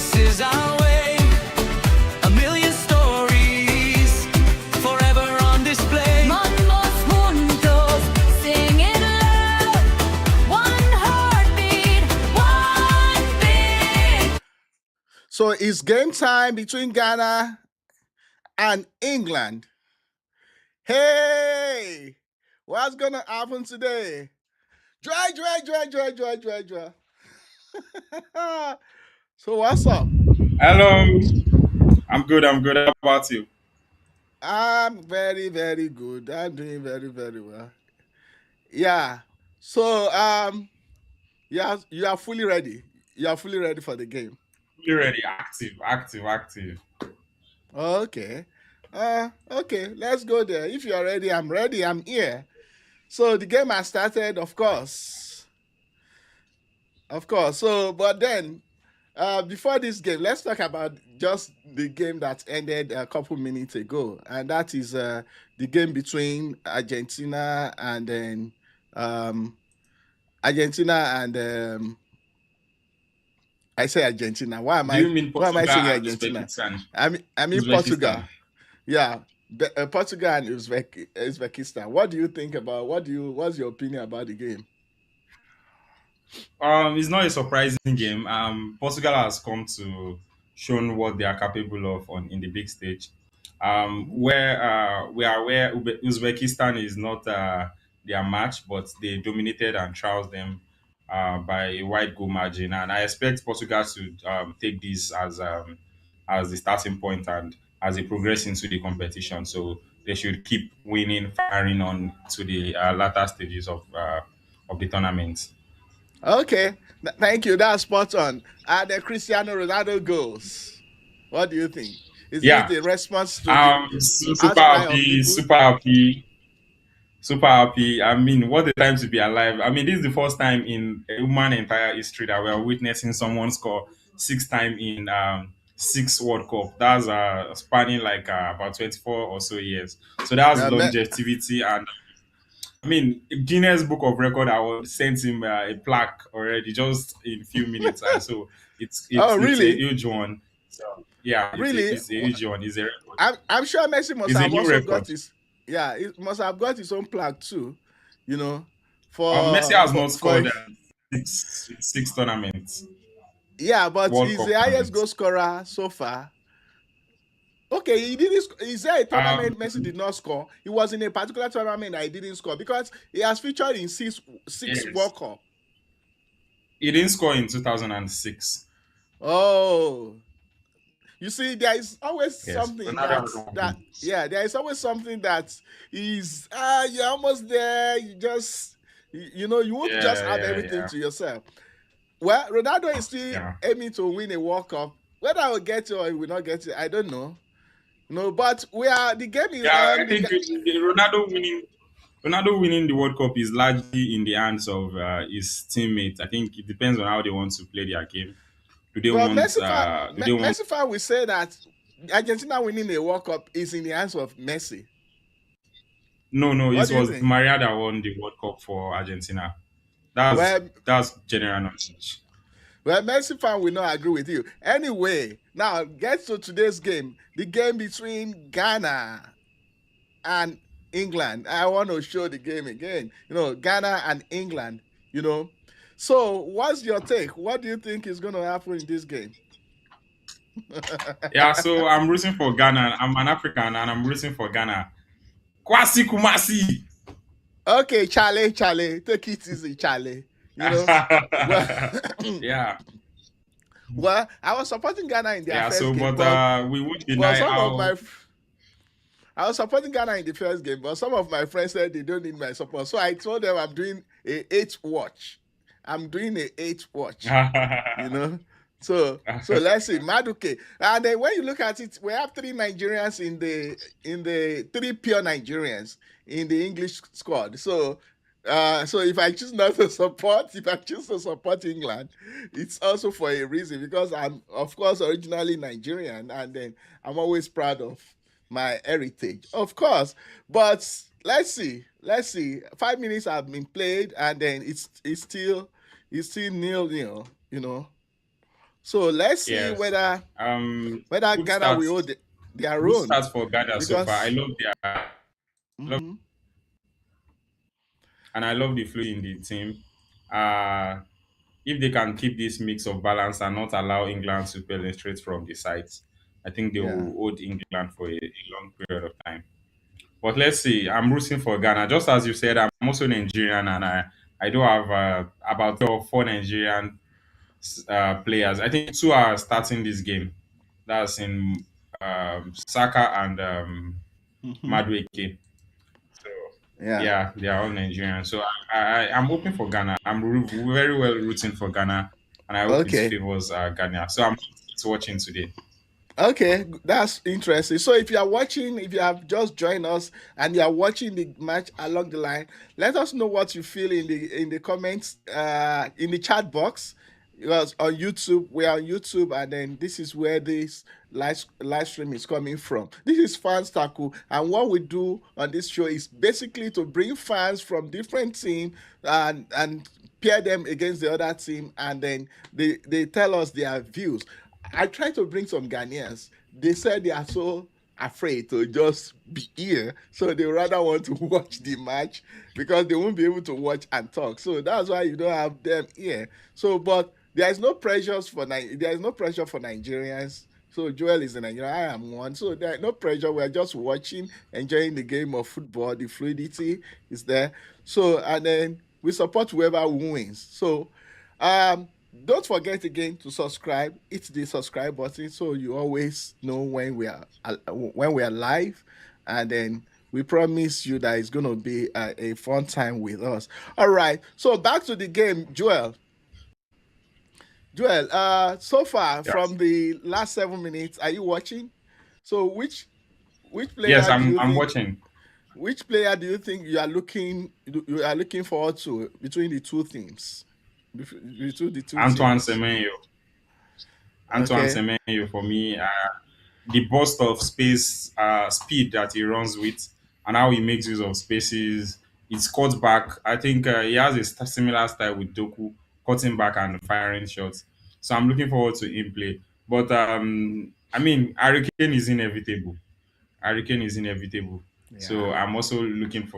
this is our way. A million stories forever on display. Vamos juntos, sing it loud. One heartbeat, one beat. So it's game time between Ghana and England. Hey, what's gonna happen today? Dry. So what's up? Hello, I'm good. How about you? I'm very good. I'm doing very well. Yeah. So yeah, you are fully ready. You are fully ready for the game. You ready? Active. Okay. Okay, let's go there. If you're ready, I'm ready. I'm here. So the game has started, of course. Of course. So, but then, before this game, let's talk about just the game that ended a couple minutes ago, and that is the game between Argentina and then Argentina and I say Argentina. Why am Do you I? mean Why am I Portugal saying and Argentina? Uzbekistan? I mean Portugal. Uzbekistan. Yeah, Portugal and Uzbekistan. What do you think about? What's your opinion about the game? It's not a surprising game. Portugal has come to shown what they are capable of on in the big stage. Where we are aware Uzbekistan is not their match, but they dominated and trounced them by a wide goal margin. And I expect Portugal to take this as the starting point and as they progress into the competition. So they should keep winning, firing on to the latter stages of the tournament. Okay, thank you. That's spot on. Are the Cristiano Ronaldo goals? What do you think? Is it Yeah, a response to the super outcry of happy, people? super happy, super happy. I mean, what a time to be alive. I mean, this is the first time in human entire history that we are witnessing someone score 6 times in 6 World Cup. That's spanning like about 24 or so years. So that's Uh, me- longevity. And I mean, Guinness Book of Record, I was sent him a plaque already just in a few minutes. So it's oh, it's it's a really? huge one. So yeah, Really? it's a huge one. It's a record. I'm sure Messi must It's a have new also got record. his. Yeah, it must have got his own plaque too. You know, Messi for has for not for scored six tournaments, yeah, but World he's Cup the highest goal tournaments. scorer so far. Okay, he didn't. Is there a Um, tournament Messi did not score? He was in a particular tournament that he didn't score because he has featured in six yes, World Cup. he didn't score in 2006. Oh, you see, there is always Yes, something Ronaldo has that won. yeah, there is always something that is you're almost there. You just you won't just have everything Yeah. to yourself. Well, Ronaldo is still Yeah, aiming to win a World Cup. Whether I will get it or he will not get it, I don't know. No, but we are the game is yeah. on. I think Ronaldo winning the World Cup is largely in the hands of his teammates. I think it depends on how they want to play their game. Do they Well, want? Do they want? Messi fan will say that Argentina winning a World Cup is in the hands of Messi. No. What It do you was think? Maria that won the World Cup for Argentina. That's Well, that's general knowledge. well, Messi fan will not agree with you. Anyway, now get to today's game. The game between Ghana and England. I want to show the game again. Ghana and England. You know. So, what's your take? What do you think is going to happen in this game? Yeah, so I'm rooting for Ghana. I'm an African and I'm rooting for Ghana. Kwasi Kumasi. Okay, Charlie, take it easy, Charlie. Well, Yeah, well, I was supporting Ghana in their yeah. first So, game, but but we won't but deny some of how. my I was supporting Ghana in the first game, but some of my friends said they don't need my support. So I told them I'm doing a eight watch. I'm doing a eight watch. You know. So let's see, Maduke. And then when you look at it, we have three Nigerians in the three pure Nigerians in the English squad. So if I choose not to support, if I choose to support England, it's also for a reason because I'm of course originally Nigerian and then I'm always proud of my heritage, of course. But let's see. 5 minutes have been played and then it's still nil nil. So let's see Yes. whether Good Ghana will start. hold their Good own start for Ghana so far. because. I love Mhm. and I love the flow in the team. Uh, if they can keep this mix of balance and not allow England to penetrate from the sides, I think they Yeah. will hold England for a long period of time. But let's see. I'm rooting for Ghana. Just as you said, I'm also Nigerian, and I do have about 4 Nigerian players. I think 2 are starting this game. That's in Saka and Hmm. Madueke. So Yeah. yeah, they are all Nigerian. So I'm hoping for Ghana. Very well rooting for Ghana, and I hope it Okay. favors Ghana. So I'm watching today. Okay, that's interesting. So if you are watching, if you have just joined us and you are watching the match along the line, let us know what you feel in the comments in the chat box. Because on YouTube, we are on YouTube, and then this is where this live stream is coming from. This is Fans Tackle, and what we do on this show is basically to bring fans from different teams and pair them against the other team, and then they tell us their views. I tried to bring some Ghanaians. They said they are so afraid to just be here, so they rather want to watch the match because they won't be able to watch and talk. So that's why you don't have them here. So, but there is no pressures for there is no pressure for Nigerians. So Joel is a Nigerian. I am one. So there is no pressure. We're just watching, enjoying the game of football. The fluidity is there. So and then we support whoever wins. So um don't forget again to subscribe. Hit the subscribe button so you always know when we are live, and then we promise you that it's going to be a fun time with us. All right. So back to the game, Joel. Joel, so far Yes. from the last 7 minutes, are you watching? So which Yes, player do you I'm think watching. you are looking forward to between the two teams? Between the two Antoine teams. Semenyo. Antoine Okay. Semenyo for me. The burst of space speed that he runs with and how he makes use of spaces. He's cut back. I think he has a similar style with Doku, cutting back and firing shots. So I'm looking forward to him play. But I mean, Hurricane is inevitable. Hurricane is inevitable. So Yeah. I'm also looking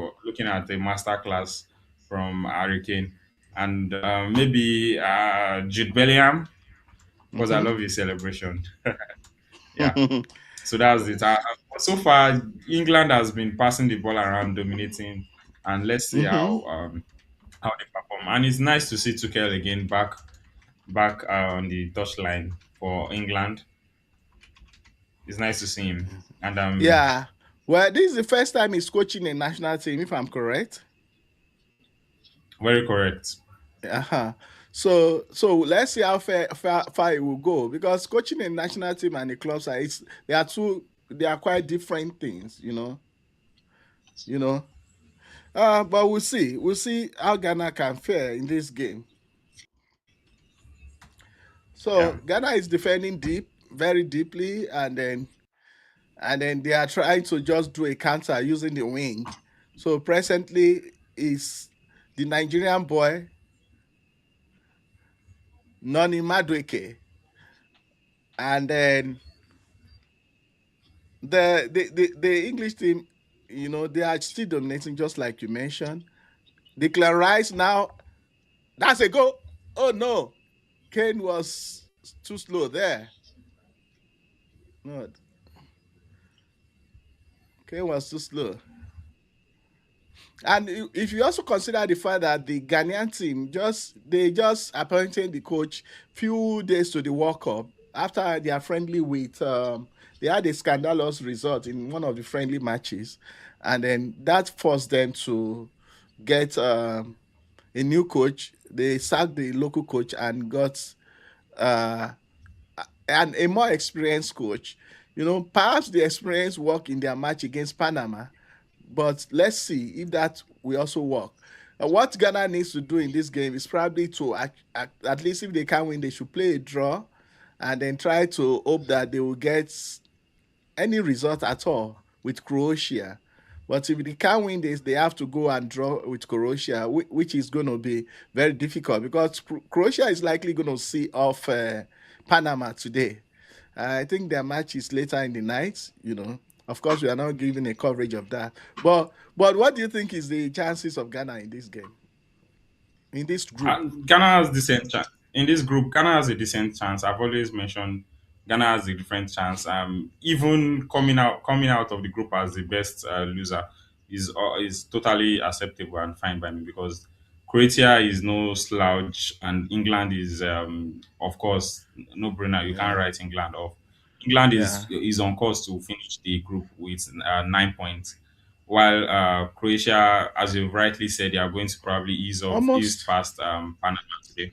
at a master class from Hurricane and maybe Jude Bellingham because I Mm-hmm. love his celebration. Yeah. So that's it. So far, England has been passing the ball around, dominating, and let's see Mm-hmm. how they perform. And it's nice to see Tuchel again back on the touchline for England. It's nice to see him, and Yeah. Well, this is the first time he's coaching a national team, if I'm correct. very correct. Uh-huh. So let's see how far it will go because coaching a national team and a club side, they are quite different things, you know. But we'll see. We'll see how Ghana can fare in this game. Yeah. So Ghana is defending deep, very deeply, and then they are trying to just do a counter using the wing. So presently is the Nigerian boy Noni Madueke, and then the English team, they are still dominating just like you mentioned. Declan Rice now, that's a goal. Oh no, Kane was too slow there. No, Kane was too slow. And if you also consider the fact that the Ghanaian team just appointed the coach few days to the World Cup after they are friendly with they had a scandalous result in one of the friendly matches, and then that forced them to get a new coach. They sacked the local coach and got uh, and a more experienced coach. Perhaps the experience work in their match against Panama, but let's see if that will also work. What Ghana needs to do in this game is probably to at least if they can win, they should play a draw and then try to hope that they will get any result at all with Croatia. But if they can't win this, they have to go and draw with Croatia, which is going to be very difficult because Croatia is likely going to see off Panama today. I think their match is later in the night. Of course, we are not giving a coverage of that. But what do you think is the chances of Ghana in this game, in this group? Ghana has decent chance in this group. Ghana has a decent chance. I've always mentioned Ghana has a different chance. Even coming out of the group as the best loser is totally acceptable and fine by me because Croatia is no slouch and England is of course no brainer. You can't Yeah, write England off. England yeah, is on course to finish the group with 9 points while Croatia, as you rightly said, they are going to probably ease almost. past Panama today.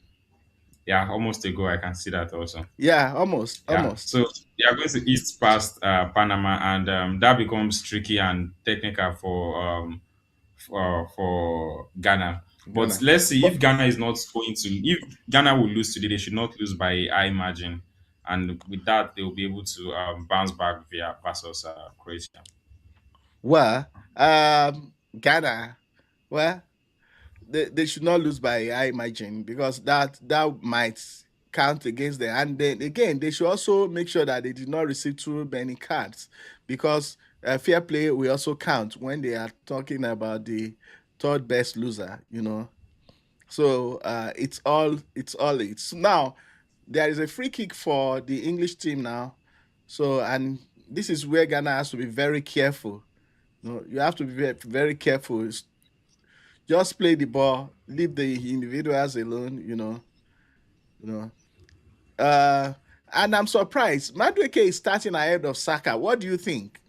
Yeah, almost a goal. I can see that also. Yeah, almost, Yeah, almost. so they are going to ease past Panama, and that becomes tricky and technical for Ghana. But Ghana. let's see But if Ghana is not going to. If Ghana will lose today, they should not lose by a high margin, and with that, they will be able to bounce back via versus Croatia. well, Ghana. Well, they should not lose by I imagine because that might count against them. And then again, they should also make sure that they did not receive too many cards because fair play will also count when they are talking about the third best loser. So it's now there is a free kick for the English team now. So and this is where Ghana has to be very careful. You have to be very, very careful. Just play the ball, leave the individuals alone. You know. Uh, and I'm surprised. Madueke is starting ahead of Saka. What do you think?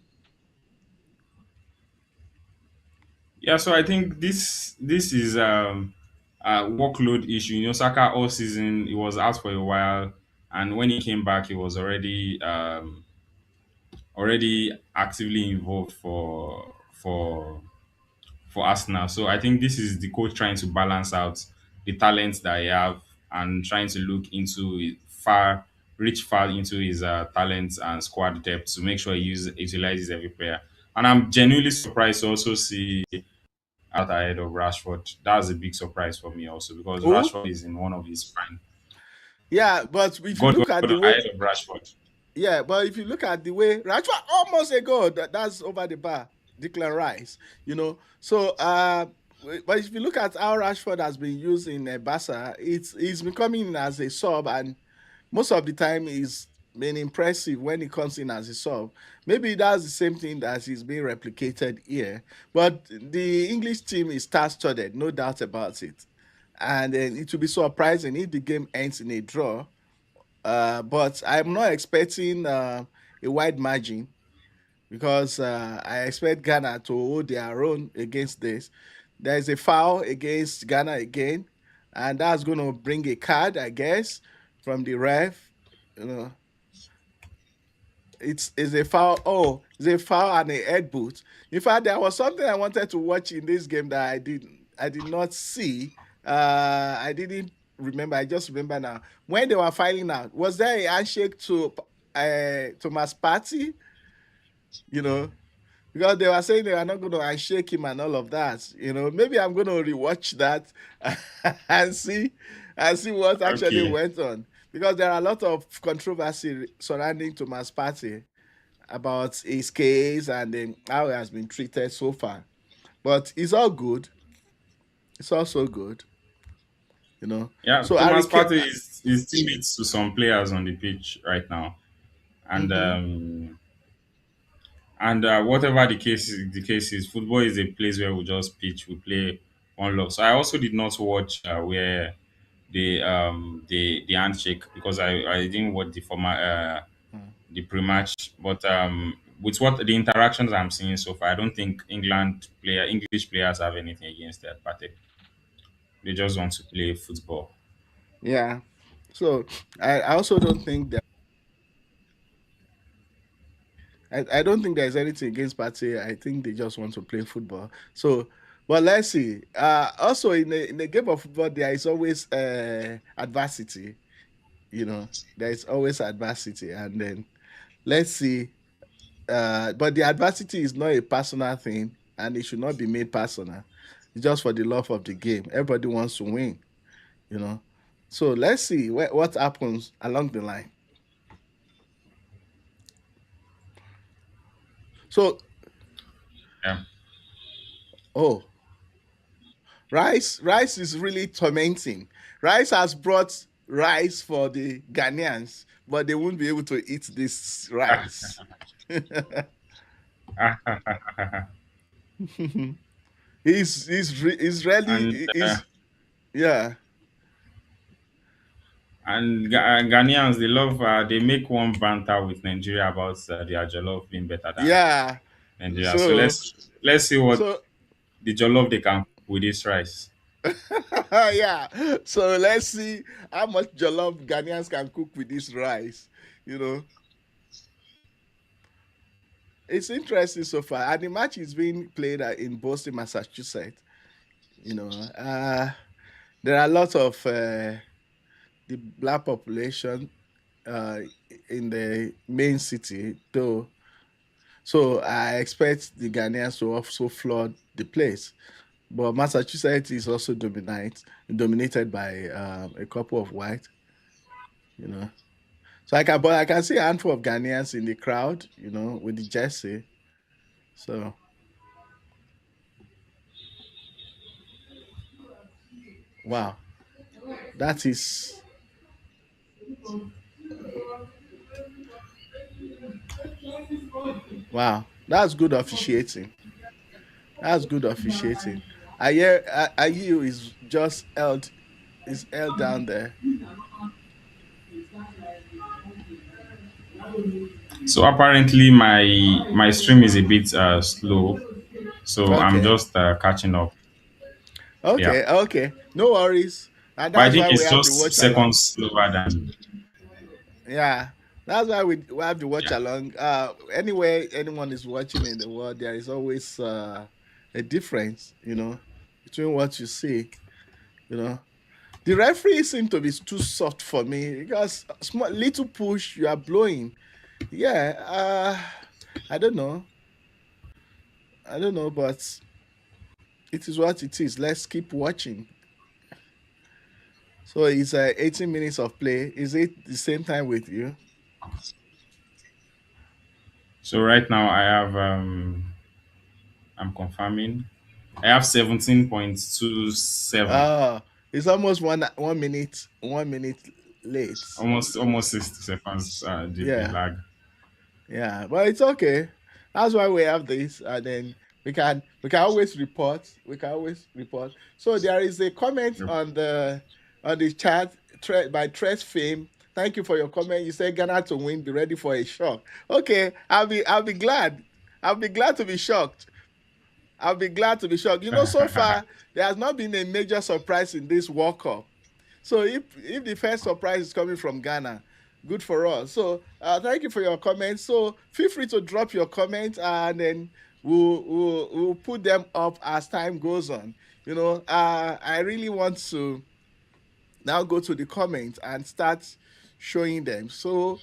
Yeah, so I think this is a workload issue. Saka all season he was out for a while, and when he came back, he was already actively involved for Arsenal. So I think this is the coach trying to balance out the talents that he have and trying to look into reach far into his talents and squad depth to make sure he utilizes every player. And I'm genuinely surprised to also see out ahead of Rashford. That's a big surprise for me also because Who? Rashford is in one of his prime. Yeah, but if you God, look at the way, ahead of Rashford. yeah, but if you look at the way Rashford almost a goal, that's over the bar. Declan Rice, So, but if you look at how Rashford has been used in Barca, he's been coming in as a sub, and most of the time he's been impressive when he comes in as a sub. Maybe that's the same thing that is being replicated here. But the English team is star-studded, no doubt about it. And then it will be surprising if the game ends in a draw. But I'm not expecting a wide margin because I expect Ghana to hold their own against this. There is a foul against Ghana again, and that's going to bring a card, I guess, from the ref. You know, it's a foul. Oh, it's a foul and a head boot. In fact, there was something I wanted to watch in this game that I did not see. I didn't remember. I just remember now when they were filing out. Was there a handshake to Thomas Partey? You know, because they were saying they were not going to shake him and all of that. Maybe I'm going to rewatch that and see what actually Okay. went on because there are a lot of controversy surrounding Thomas Partey about his case and how he has been treated so far. But it's all good. It's also good, you know. Yeah, So Harry Thomas Kane. Partey is teammates to some players on the pitch right now, and Mm-hmm. whatever the case is, football is a place where we just pitch, we play one love. So I also did not watch where the handshake because I didn't watch the pre-match, but with what the interactions I'm seeing so far, I don't think English players have anything against that party. They just want to play football. Yeah. So I also don't think that I don't think there's anything against Partey. I think they just want to play football. So, but let's see. Also, in the game of football, there is always adversity. There is always adversity, and then let's see. But the adversity is not a personal thing, and it should not be made personal. It's just for the love of the game. Everybody wants to win. You know. So let's see what happens along the line. So, Yeah. oh, rice is really tormenting. Rice has brought rice for the Ghanaians, but they won't be able to eat this rice. He's really and he's yeah. Ghanaians, they love they make one banter with Nigeria about their jollof being better than Yeah. Nigeria. So So let's see what so the jollof they can cook with this rice. yeah. So let's see how much jollof Ghanaians can cook with this rice. You know, it's interesting so far. And the match is being played in Boston, Massachusetts. You know, there are a lot of the black population uh, in the main city, though. So I expect the Ghanaians to also flood the place. But Massachusetts is also dominated by a couple of white, you know. So but I can see a handful of Ghanaians in the crowd, with the jersey. So wow, that is wow. That's good officiating. That's good officiating. Ayu is held down there. So apparently my stream is a bit slow, so I'm Okay, just catching up. Yeah, okay. No worries. And but I that's think why we it's have the just watch along. seconds slower than. Yeah, that's why we have to watch Yeah. along. Anywhere anyone is watching in the world, there is always a difference, between what you see. You know, the referee seem to be too soft for me because small little push you are blowing. Yeah, I don't know. I don't know, but it is what it is. Let's keep watching. So it's 18 minutes of play. Is it the same time with you? So right now I'm confirming. I have 17.27, It's almost 1 minute late. almost 60 seconds the Yeah, lag. yeah, but it's okay. That's why we have this, and then we can always report. We can always report. So there is a comment Yep. on the chat by Tres Fame. Thank you for your comment. You said Ghana to win. Be ready for a shock. Okay, I'll be glad. I'll be glad to be shocked. I'll be glad to be shocked. So far there has not been a major surprise in this World Cup. So if the first surprise is coming from Ghana, good for us. So thank you for your comments. So feel free to drop your comments, and then we'll put them up as time goes on. I really want to now go to the comments and start showing them. So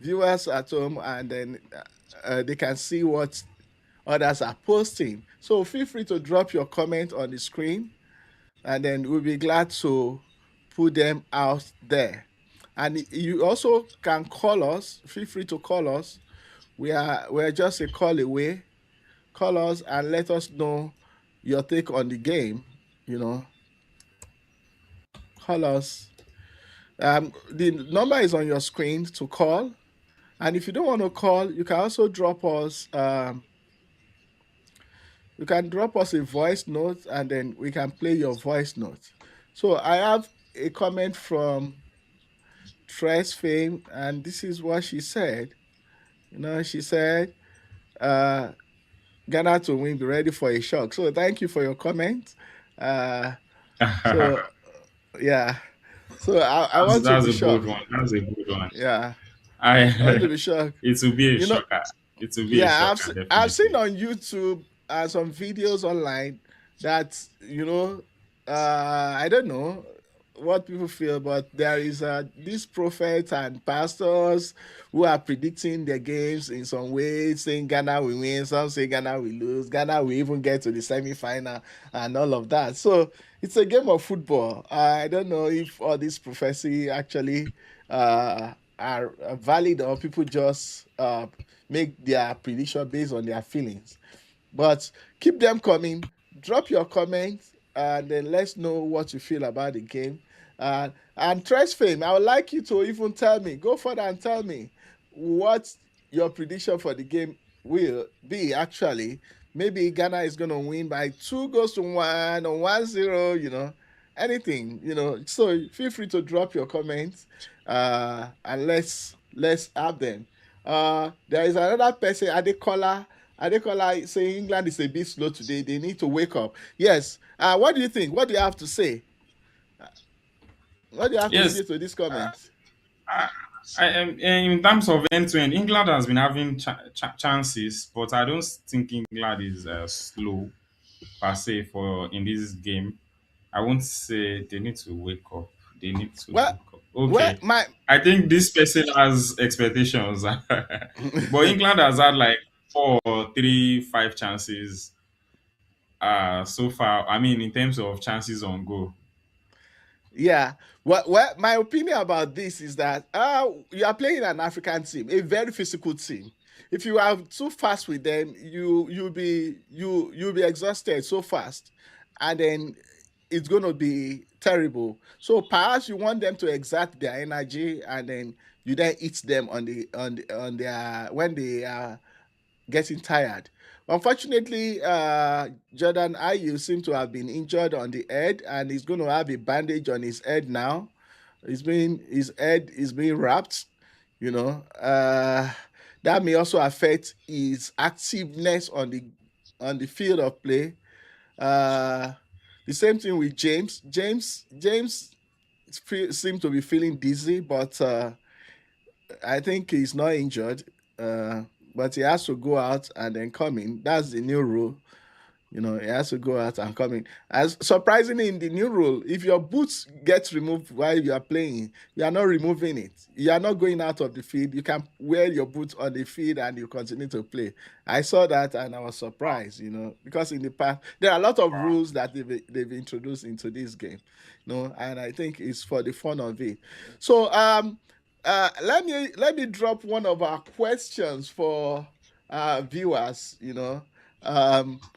viewers at home, and then they can see what others are posting. So feel free to drop your comment on the screen, and then we'll be glad to put them out there. And you also can call us. Feel free to call us. We're just a call away. Call us and let us know your take on the game. You know, call us. The number is on your screen to call. And if you don't want to call, you can also drop us. You can drop us a voice note, and then we can play your voice note. So I have a comment from Tres Fame, and this is what she said. She said, uh, Ghana to win, be ready for a shock. So thank you for your comment. Uh, so, yeah. So I want to That's be a good shocked. one. That's a good one. Yeah. I want to I be shocked. it will be a You know, shocker. It will be a yeah, shocker, I've seen definitely. on YouTube some videos online that, I don't know, what people feel, but there is these prophets and pastors who are predicting their games in some ways, saying Ghana will win, some say Ghana will lose, Ghana will even get to the semi-final and all of that. So it's a game of football. I don't know if all this prophecy actually are valid, or people just make their prediction based on their feelings. But keep them coming. Drop your comments and then let's know what you feel about the game. And Trash Fame, I would like you to even tell me, go further and tell me what your prediction for the game will be actually. Maybe Ghana is going to win by 2 goals to 1 or 1-0, anything, So feel free to drop your comments and let's have them. There is another person, Adekola. Adekola saying England is a bit slow today. They need to wake up. Yes. What do you think? What do you have to say? What do you have to Yes, say to this comment? I, in terms of end to end, England has been having chances, but I don't think England is slow per se for in this game. I won't say they need to wake up. They need to Well, wake up. well, Okay. my I think this person has expectations. But England has had like four, three, five chances so far. I mean, in terms of chances on goal. Yeah. Well, my opinion about this is that you are playing an African team, a very physical team. If you are too fast with them, you'll be exhausted so fast, and then it's gonna be terrible. So perhaps you want them to exert their energy, and then you then eat them on their when they are getting tired. Unfortunately, Jordan Ayew seems to have been injured on the head, and he's going to have a bandage on his head now. His head is being wrapped. You know, that may also affect his activeness on the field of play. Uh, the same thing with James. James seems to be feeling dizzy, but I think he's not injured. But he has to go out and then come in. That's the new rule. He has to go out and come in. As surprisingly, in the new rule, if your boots get removed while you are playing, you are not removing it. You are not going out of the field. You can wear your boots on the field and you continue to play. I saw that and I was surprised, because in the past there are a lot of rules that they've introduced into this game, and I think it's for the fun of it. So let me drop one of our questions for viewers,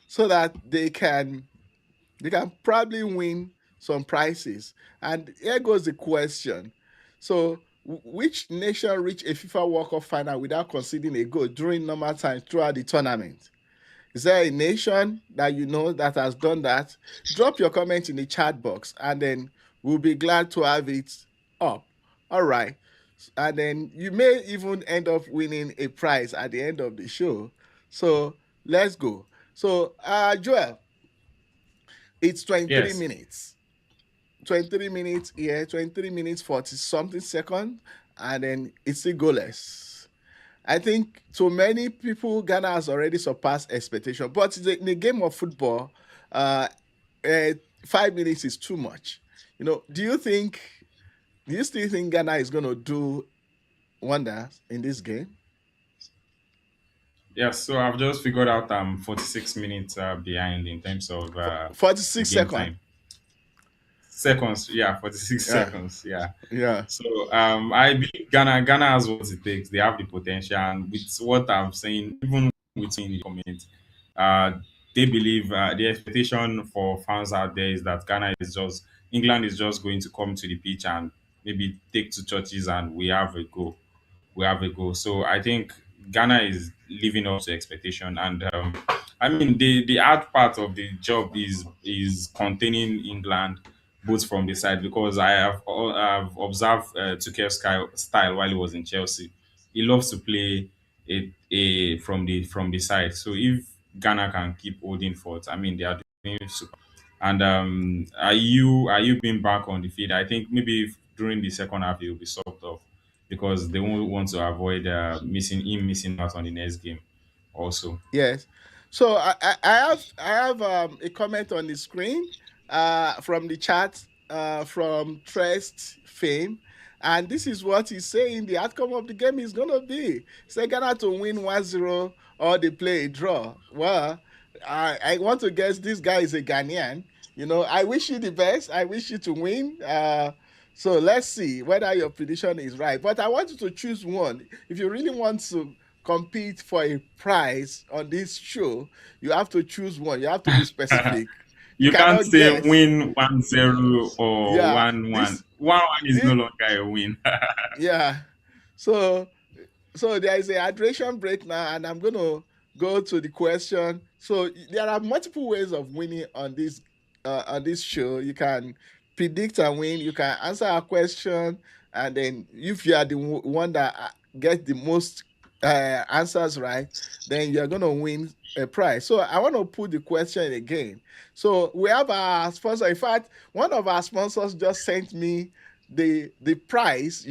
so that they can probably win some prizes. And here goes the question. So, which nation reached a FIFA World Cup final without conceding a goal during normal time throughout the tournament? Is there a nation that you know that has done that? Drop your comment in the chat box and then we'll be glad to have it up. All right. And then you may even end up winning a prize at the end of the show. So let's go. So, Joel, it's 23 Yes. minutes. 23 minutes here, 23 minutes, 40 something seconds, and then it's still goalless. I think to many people, Ghana has already surpassed expectation. But in a game of football, uh, 5 minutes is too much. Do you still think Ghana is going to do wonders in this game? Yes, so I've just figured out I'm 46 minutes behind in terms of the 46 game seconds. time. Seconds, yeah, 46 Yeah, seconds, yeah. yeah. So I believe Ghana has what it takes. They have the potential, and with what I'm saying, even with in the comments, uh, they believe the expectation for fans out there is that England is just going to come to the pitch and maybe take two touches and we have a goal. So I think Ghana is living up to expectation, and I mean the hard part of the job is containing England both from the side because I've observed Tuchel's style while he was in Chelsea. He loves to play a from the side. So if Ghana can keep holding forth, I mean they are doing super. And are you being back on the field? I think maybe during the second half he will be subbed off because they won't want to avoid missing out on the next game. Also, Yes. So I have a comment on the screen from the chat. from Trust fame. And this is what he's saying the outcome of the game is going to be. Say Ghana to win 1-0 or they play a draw. Well, I want to guess this guy is a Ghanaian. I wish you the best. I wish you to win. So let's see whether your prediction is right. But I want you to choose one. If you really want to compete for a prize on this show, you have to choose one. You have to be specific. You You can't cannot say guess. win 1-0 or Yeah, 1-1. this 1-1 is no this longer a win. yeah. So there is a hydration break now, and I'm gonna go to the question. So there are multiple ways of winning on this show. You can predict and win. You can answer a question, and then if you are the one that get the most answers right, then you're gonna win a prize. So I want to put the question again. So we have our sponsor. In fact, one of our sponsors just sent me the prize.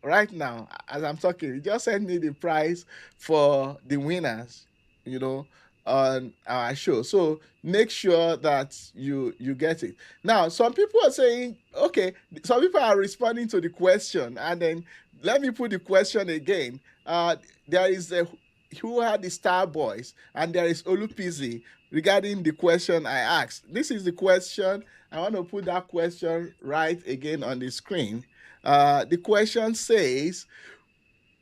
Right now as I'm talking, he just sent me the prize for the winners. You know, on our show. So make sure that you get it. Now, some people are saying, okay, some people are responding to the question, and then let me put the question again. There is a who had the Star Boys, and there is Olupizi regarding the question I asked. This is the question. I want to put that question right again on the screen. The question says,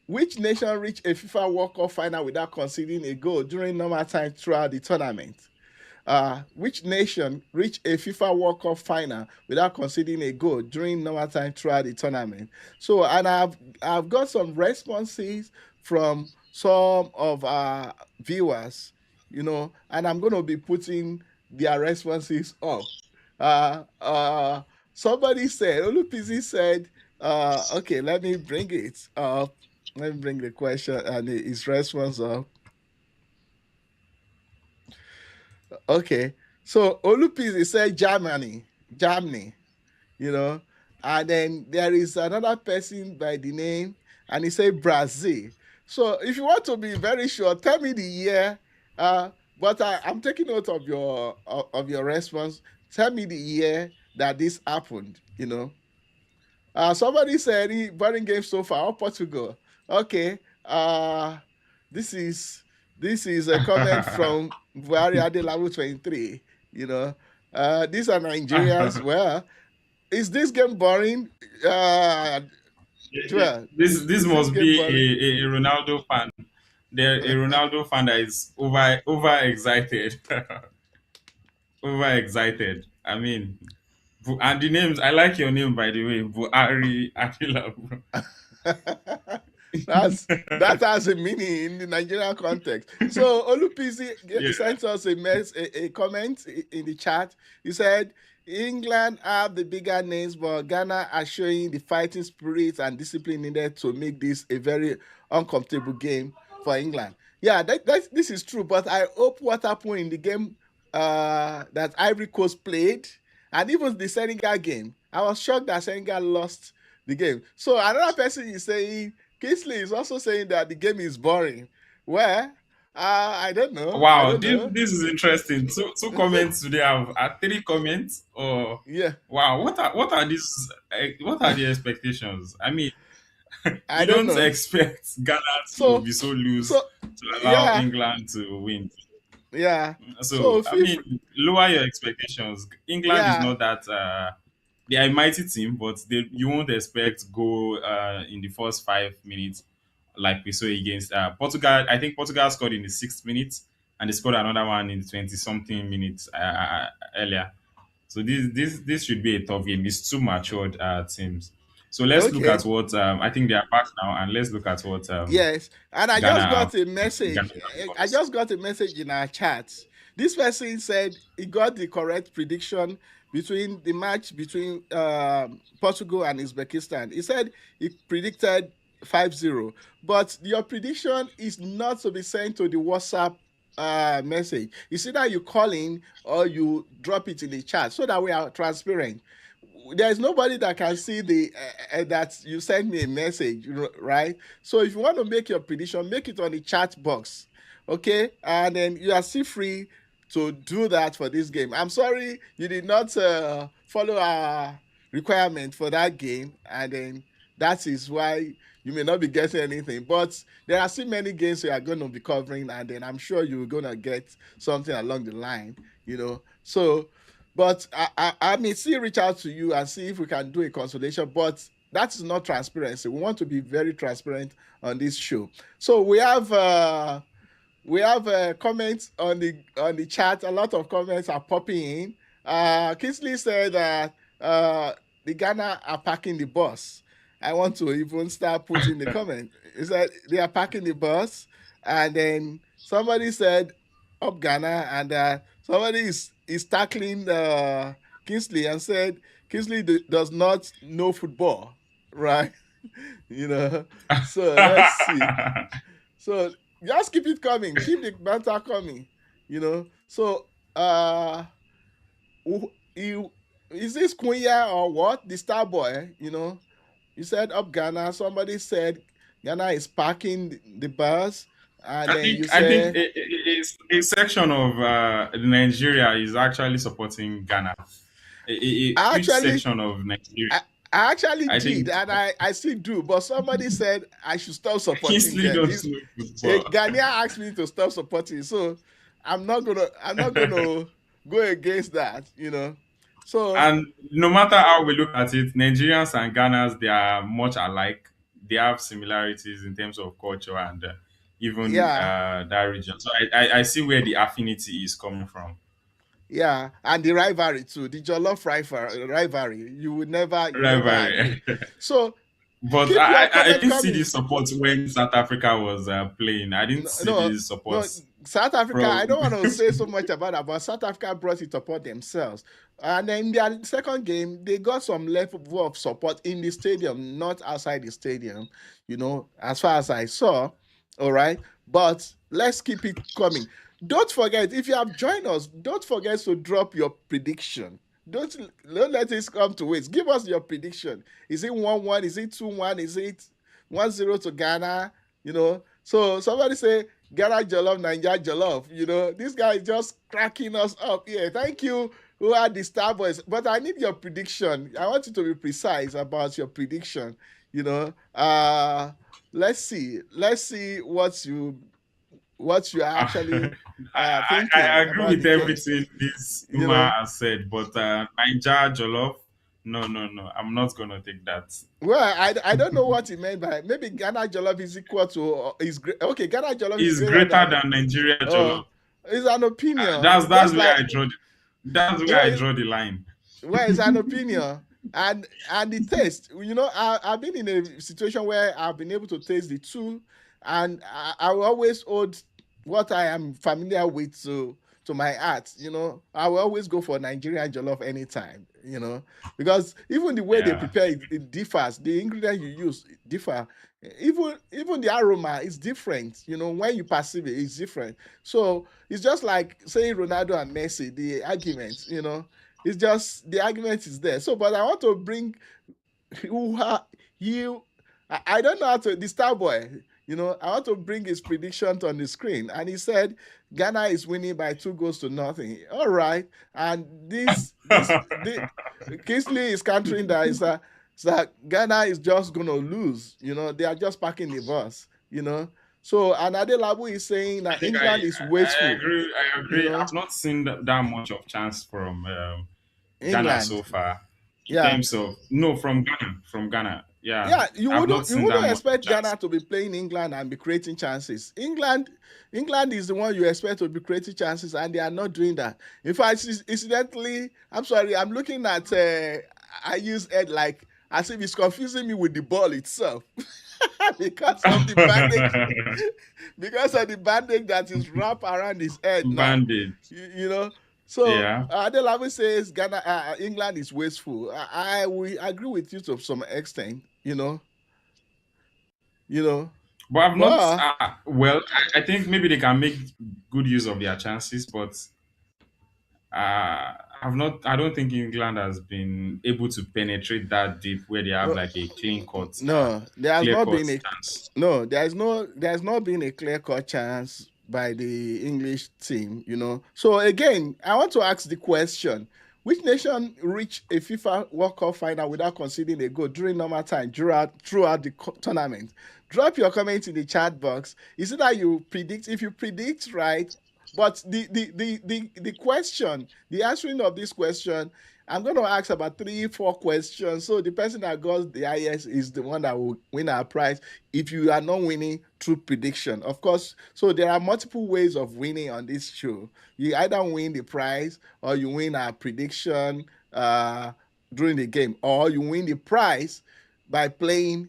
which nation reached a FIFA World Cup final without conceding a goal during normal time throughout the tournament? Which nation reached a FIFA World Cup final without conceding a goal during normal time throughout the tournament? So, and I've got some responses from some of our viewers, and I'm going to be putting their responses up. Uh, uh, Somebody said, Olupizi said, okay, let me bring it up. Let me bring the question and his response up. Okay. So Olupizi said Germany, you know. And then there is another person by the name, and he said Brazil. So if you want to be very sure, tell me the year. But I'm taking note of your response. Tell me the year that this happened. Somebody said he boring game so far. Oh, Portugal. Okay. This is this is a comment from Buhari Adelabu 23. You know, these are Nigerians. Well, is this game boring? Well, This is this must game be boring? a Ronaldo fan. They're a Ronaldo fan that is over excited. Over excited. I mean, and the names. I like your name, by the way, Buhari Akila. That has a meaning in the Nigerian context. So Olupizi Yeah. sent us a comment in the chat. He said, England have the bigger names, but Ghana are showing the fighting spirit and discipline needed to make this a very uncomfortable game for England. Yeah, this is true, but I hope what happened in the game that Ivory Coast played, and even the Senegal game, I was shocked that Senegal lost the game. So another person is saying, Kingsley is also saying that the game is boring. Well, I don't know. I Wow, don't this know. this is interesting. Two comments today. Have three comments. Or Yeah, wow, what are these? What are the expectations? I mean, I you don't don't know. expect Ghana to So, be so loose so to allow yeah, England to win. yeah. So So I feel mean, free. lower your expectations. England is Yeah. not that. They are a mighty team, but you won't expect goal in the first 5 minutes like we saw against Portugal. I think Portugal scored in the 6th minute, and they scored another one in the 20 something minutes earlier. So this should be a tough game. It's two matured teams. So let's look at Okay. what I think they are back now, and let's look at what Yes, and I Ghana just got have. a Ghana message. have for I us. just got a message in our chat. This person said he got the correct prediction between the match between Portugal and Uzbekistan. He said he predicted 5-0, but your prediction is not to be sent to the WhatsApp message. It's either you call in or you drop it in the chat so that we are transparent. There's nobody that can see the that you send me a message, right? So if you want to make your prediction, make it on the chat box, okay? And then you are still free to do that for this game. I'm sorry you did not follow requirement for that game, and then that is why you may not be getting anything. But there are still many games we are going to be covering, and then I'm sure you're going to get something along the line, you know. So, but I may still reach out to you and see if we can do a consolation, but that is not transparency. We want to be very transparent on this show. So we have comments on the chat. A lot of comments are popping in. Kingsley said that the Ghana are parking the bus. I want to even start putting the comment. He said they are parking the bus, and then somebody said up Ghana, and somebody is tackling Kingsley and said Kingsley does not know football, right? You know. So let's see. So just keep it coming. Keep the banter coming. You know. So is this Kunya or what? The star boy, you know. You said up Ghana. Somebody said Ghana is parking the bus. And then you I think said a section of Nigeria is actually supporting Ghana. A I huge actually section of Nigeria. I actually I did, think and I still do. But somebody said I should stop supporting Kingsley them. don't know football. Ghanaian asked me to stop supporting, so I'm not gonna go against that, you know. So And no matter how we look at it, Nigerians and Ghanaians, they are much alike. They have similarities in terms of culture and even yeah, that region. So I see where the affinity is coming from. yeah, and the rivalry too, the Jollof rivalry. You never agree. Rivalry. So But keep your I comment didn't see coming. the support when South Africa was playing. I didn't No, see no, the support no. South Africa, I from. don't want to say so much about that, but South Africa brought it upon themselves. And then in their second game, they got some level of support in the stadium, not outside the stadium, you know, as far as I saw. All right. But let's keep it coming. Don't forget, if you have joined us, don't forget to drop your prediction. Don't let this come to waste. Give us your prediction. Is it 1-1? Is it 2-1? Is it 1-0 to Ghana? You know, so somebody say Ghana Jollof, Nigeria Jollof. You know, this guy is just cracking us up here. Thank you, who are the Star Boys. But I need your prediction. I want you to be precise about your prediction. You know, let's see. Let's see what you are actually I thinking agree about with the game. everything this You Uma know, has said, but Nigeria Jollof, no, no, no, I'm not gonna take that. well, I don't know what he meant by maybe Ghana Jollof is equal to okay. Ghana Jollof is It's greater greater than than Nigeria uh, Jollof. it's an opinion. That's Just where like I draw. That's where I well, draw the line. well, it's an opinion, and the taste. You know, I've been in a situation where I've been able to taste the two, and I will always hold what I am familiar with to my art. You know, I will always go for Nigerian jollof anytime. You know, because even the way they Yeah. prepare it, it differs. The ingredients you use differ. Even the aroma is different. You know, when you perceive it, it's different. So it's just like saying Ronaldo and Messi. The arguments, you know, it's just the argument is there. So, but I want to bring who are you. I don't know how to the star boy. You know, I want to bring his prediction on the screen, and he said Ghana is winning by 2 goals to nothing. All right, and this Kingsley is countering that is that Ghana is just gonna lose. You know, they are just parking the bus. You know, so and Adelabu is saying I that think England is I wasteful. agree. I You agree. know, I've not seen that much of chance from Ghana England. so far. In Yeah, terms of no, from Ghana, from Ghana. Yeah, yeah, I've not you seen that wouldn't much of expect chance. Ghana to be playing England and be creating chances. England is the one you expect to be creating chances, and they are not doing that. In fact, incidentally, I'm sorry, I'm looking at I use Ed like as if it's confusing me with the ball itself because of the bandage, because of the bandage that is wrapped around his head now. Bandit. You know. So Yeah. Adelabu says Ghana, England is wasteful. I will agree with you to some extent. You know, But I've not. but Well, I think maybe they can make good use of their chances, but I've not. I don't think England has been able to penetrate that deep where they have no, like a no, there has clear not cut been a chance. no, there's not been a clear cut chance by the English team. You know, so again, I want to ask the question: Which nation reached a FIFA World Cup final without conceding a goal during normal time throughout the tournament? Drop your comment in the chat box. Is it that you predict? If you predict right, but the question, the answering of this question, I'm going to ask about 3, 4 questions. So the person that got the highest is the one that will win our prize. If you are not winning through prediction, of course. So there are multiple ways of winning on this show. You either win the prize or you win a prediction during the game, or you win the prize by playing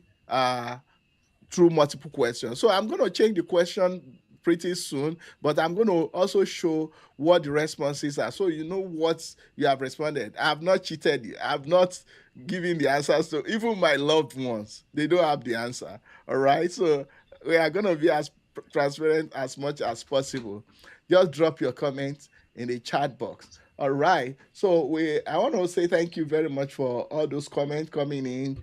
through multiple questions. So I'm going to change the question pretty soon, but I'm going to also show what the responses are so you know what you have responded. I have not cheated you. I have not given the answers to even my loved ones. They don't have the answer. All right. So we are going to be as transparent as much as possible. Just drop your comments in the chat box. All right. So I want to say thank you very much for all those comments coming in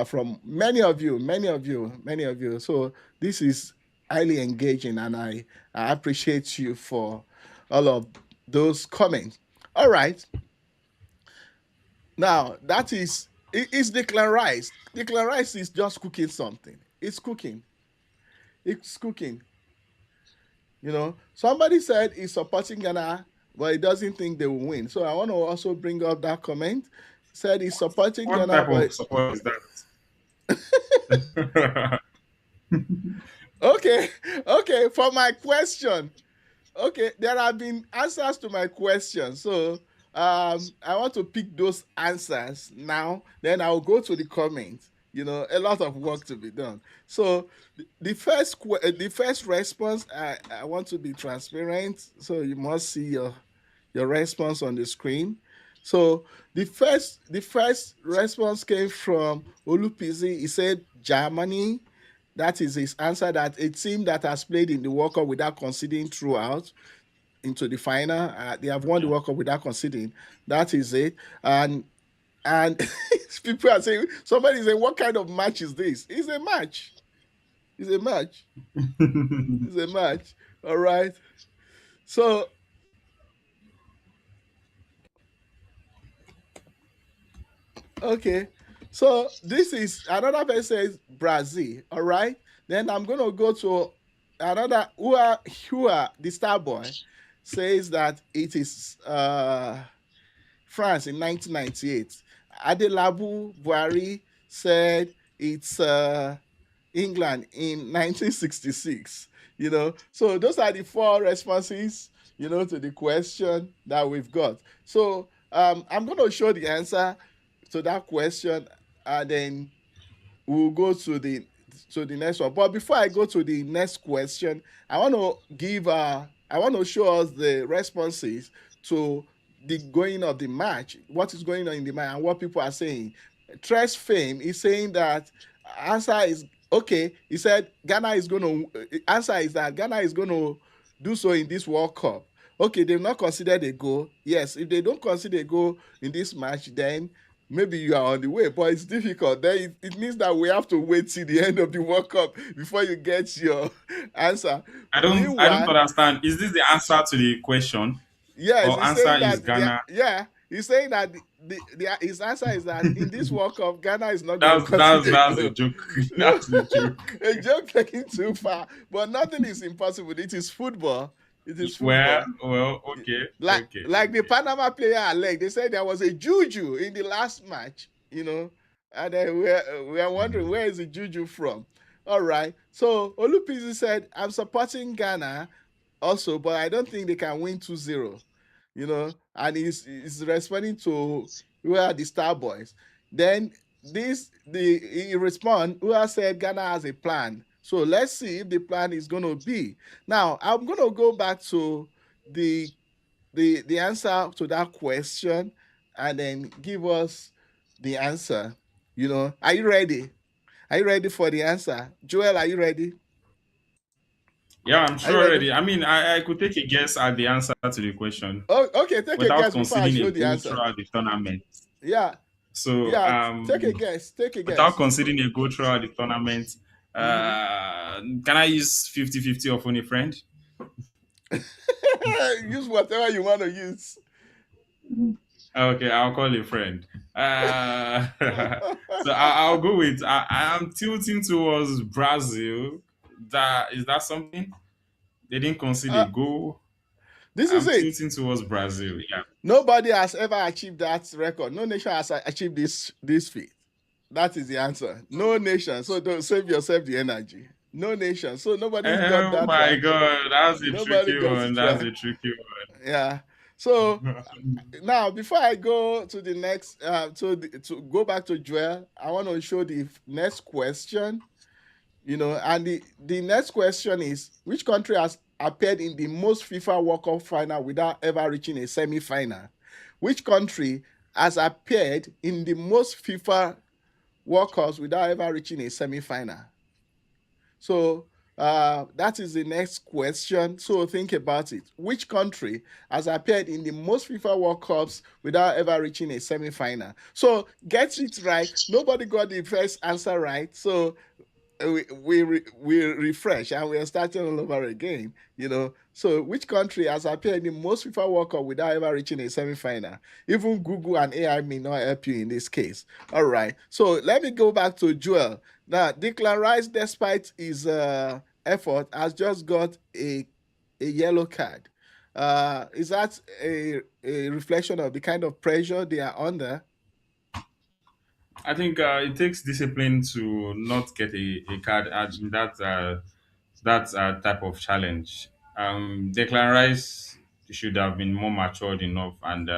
from many of you, many of you, many of you. So this is highly engaging, and I appreciate you for all of those comments. All right. Now that is it's Declan Rice. Declan Rice is just cooking something. It's cooking. It's cooking. Somebody said he's supporting Ghana, but he doesn't think they will win. So I want to also bring up that comment. Said he's supporting What Ghana, type of but support is that? okay, okay. For my question, okay, there have been answers to my question. So I want to pick those answers now. Then I'll go to the comments. A lot of work to be done. So the first response, I want to be transparent. So you must see your response on the screen. So the first response came from Olupizi. He said Germany. That is his answer. That a team that has played in the World Cup without conceding throughout into the final. They have won the World Cup without conceding. That is it. And people are saying, somebody saying, what kind of match is this? It's a match. It's a match. It's a match. All right. So okay. So this is another person says Brazil. All right. Then I'm gonna go to another who are the star boy says that it is France in 1998. Adelabu Buhari said it's England in 1966. So those are the 4 responses, to the question that we've got. So I'm going to show the answer to that question, and then we'll go to the next one. But before I go to the next question, I want to show us the responses to the going of the match, what is going on in the match, and what people are saying. Tres Fame is saying that answer is okay. He said Ghana is going to answer is that Ghana is going to do so in this World Cup. Okay, they've not considered a goal. Yes, if they don't consider a goal in this match, then maybe you are on the way, but it's difficult. Then it means that we have to wait till the end of the World Cup before you get your answer. I don't Meanwhile, understand. Is this the answer to the question? yes, Or he's answer saying is that Ghana? he's saying that his answer is that in this World Cup, Ghana is not going to That's consider a that's a goal. joke. That's a joke. A joke taken too far, but nothing is impossible. It is football. It is football. Well, okay, like okay, like the okay. Panama player Alec, they said there was a juju in the last match, and then we're wondering where is the juju from. All right, so Olupizi said I'm supporting Ghana also, but I don't think they can win 2-0. And he's responding to who are the Star Boys. Then he respond who has said Ghana has a plan. So let's see if the plan is going to be. Now I'm going to go back to the the answer to that question and then give us the answer. Are you ready? Are you ready for the answer? Joel, are you ready? Yeah, I'm Are you sure ready? already. I mean, I could take a guess at the answer to the question Oh, okay, take a without guess before I conceding a show the goal answer. throughout the tournament. Yeah, So, yeah, take a guess. Take a without guess. conceding a goal throughout the tournament, Hmm. can I use 50-50 of only friend? Use whatever you want to use. Okay, I'll call a friend. So I'll go with. I'm tilting towards Brazil. That is that something they didn't concede uh, a goal. this is I'm it. tilting towards Brazil. Yeah. Nobody has ever achieved that record. No nation has achieved this feat. That is the answer. No nation. So don't save yourself the energy. No nation. So nobody's got Oh that my right. God, that's a Nobody tricky got one. it That's right. a tricky Yeah. So one. now, before I go to the next, to go back to Joel, I want to show the next question. And the next question is, which country has appeared in the most FIFA World Cup final without ever reaching a semi-final? Which country has appeared in the most FIFA World Cups without ever reaching a semi-final? So that is the next question. So think about it. Which country has appeared in the most FIFA World Cups without ever reaching a semi-final? So get it right. Nobody got the first answer right. So we refresh and we are starting all over again. So which country has appeared in most FIFA World Cup without ever reaching a semi-final? Even Google and AI may not help you in this case. All right, so let me go back to Joel. Now, Declan Rice, despite his effort, has just got a yellow card. Is that a reflection of the kind of pressure they are under? I think it takes discipline to not get a card in that type of challenge. Declan Rice should have been more matured enough and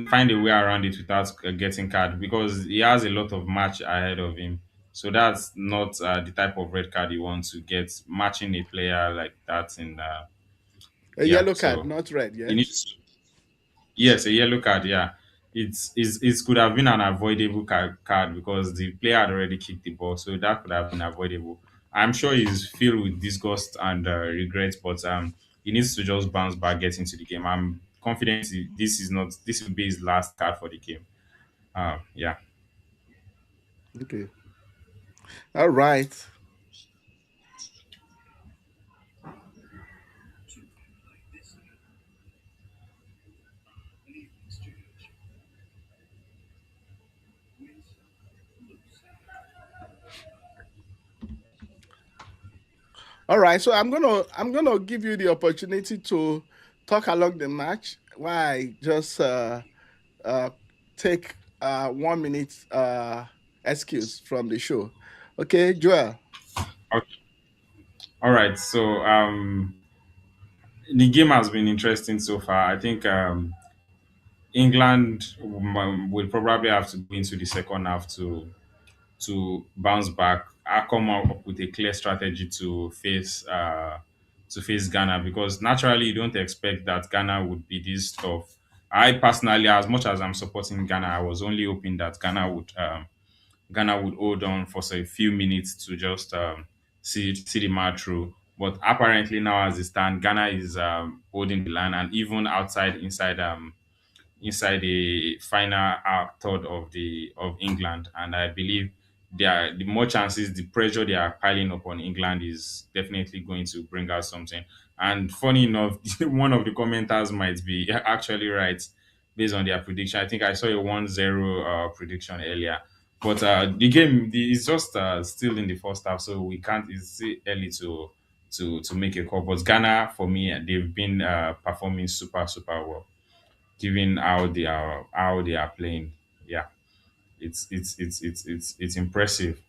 find a way around it without getting card because he has a lot of match ahead of him. So that's not the type of red card you want to get matching a player like that in A yeah. yellow card, So not red. you need Yes. yes, a yellow card. Yeah, it could have been an avoidable card because the player had already kicked the ball, so that could have been avoidable. I'm sure he's filled with disgust and regret, but he needs to just bounce back, get into the game. I'm confident this will be his last card for the game. Yeah. Okay. All right. All right, so I'm gonna give you the opportunity to talk along the match while I just uh, take 1 minute excuse from the show. Okay, Joel. Okay. All right. So the game has been interesting so far. I think England will probably have to go into the second half to bounce back. I come up with a clear strategy to face Ghana because naturally you don't expect that Ghana would be this tough. I personally, as much as I'm supporting Ghana, I was only hoping that Ghana would hold on for say, a few minutes to just see the match through. But apparently now, as it stands, Ghana is holding the line, and even inside the final third of England, and I believe the more chances, the pressure they are piling up on England is definitely going to bring out something. And funny enough, one of the commenters might be actually right based on their prediction. I think I saw a 1-0 prediction earlier. But the game is just still in the first half, so we can't. It's still early to make a call. But Ghana, for me, they've been performing super well given how they are playing. Yeah, it's impressive.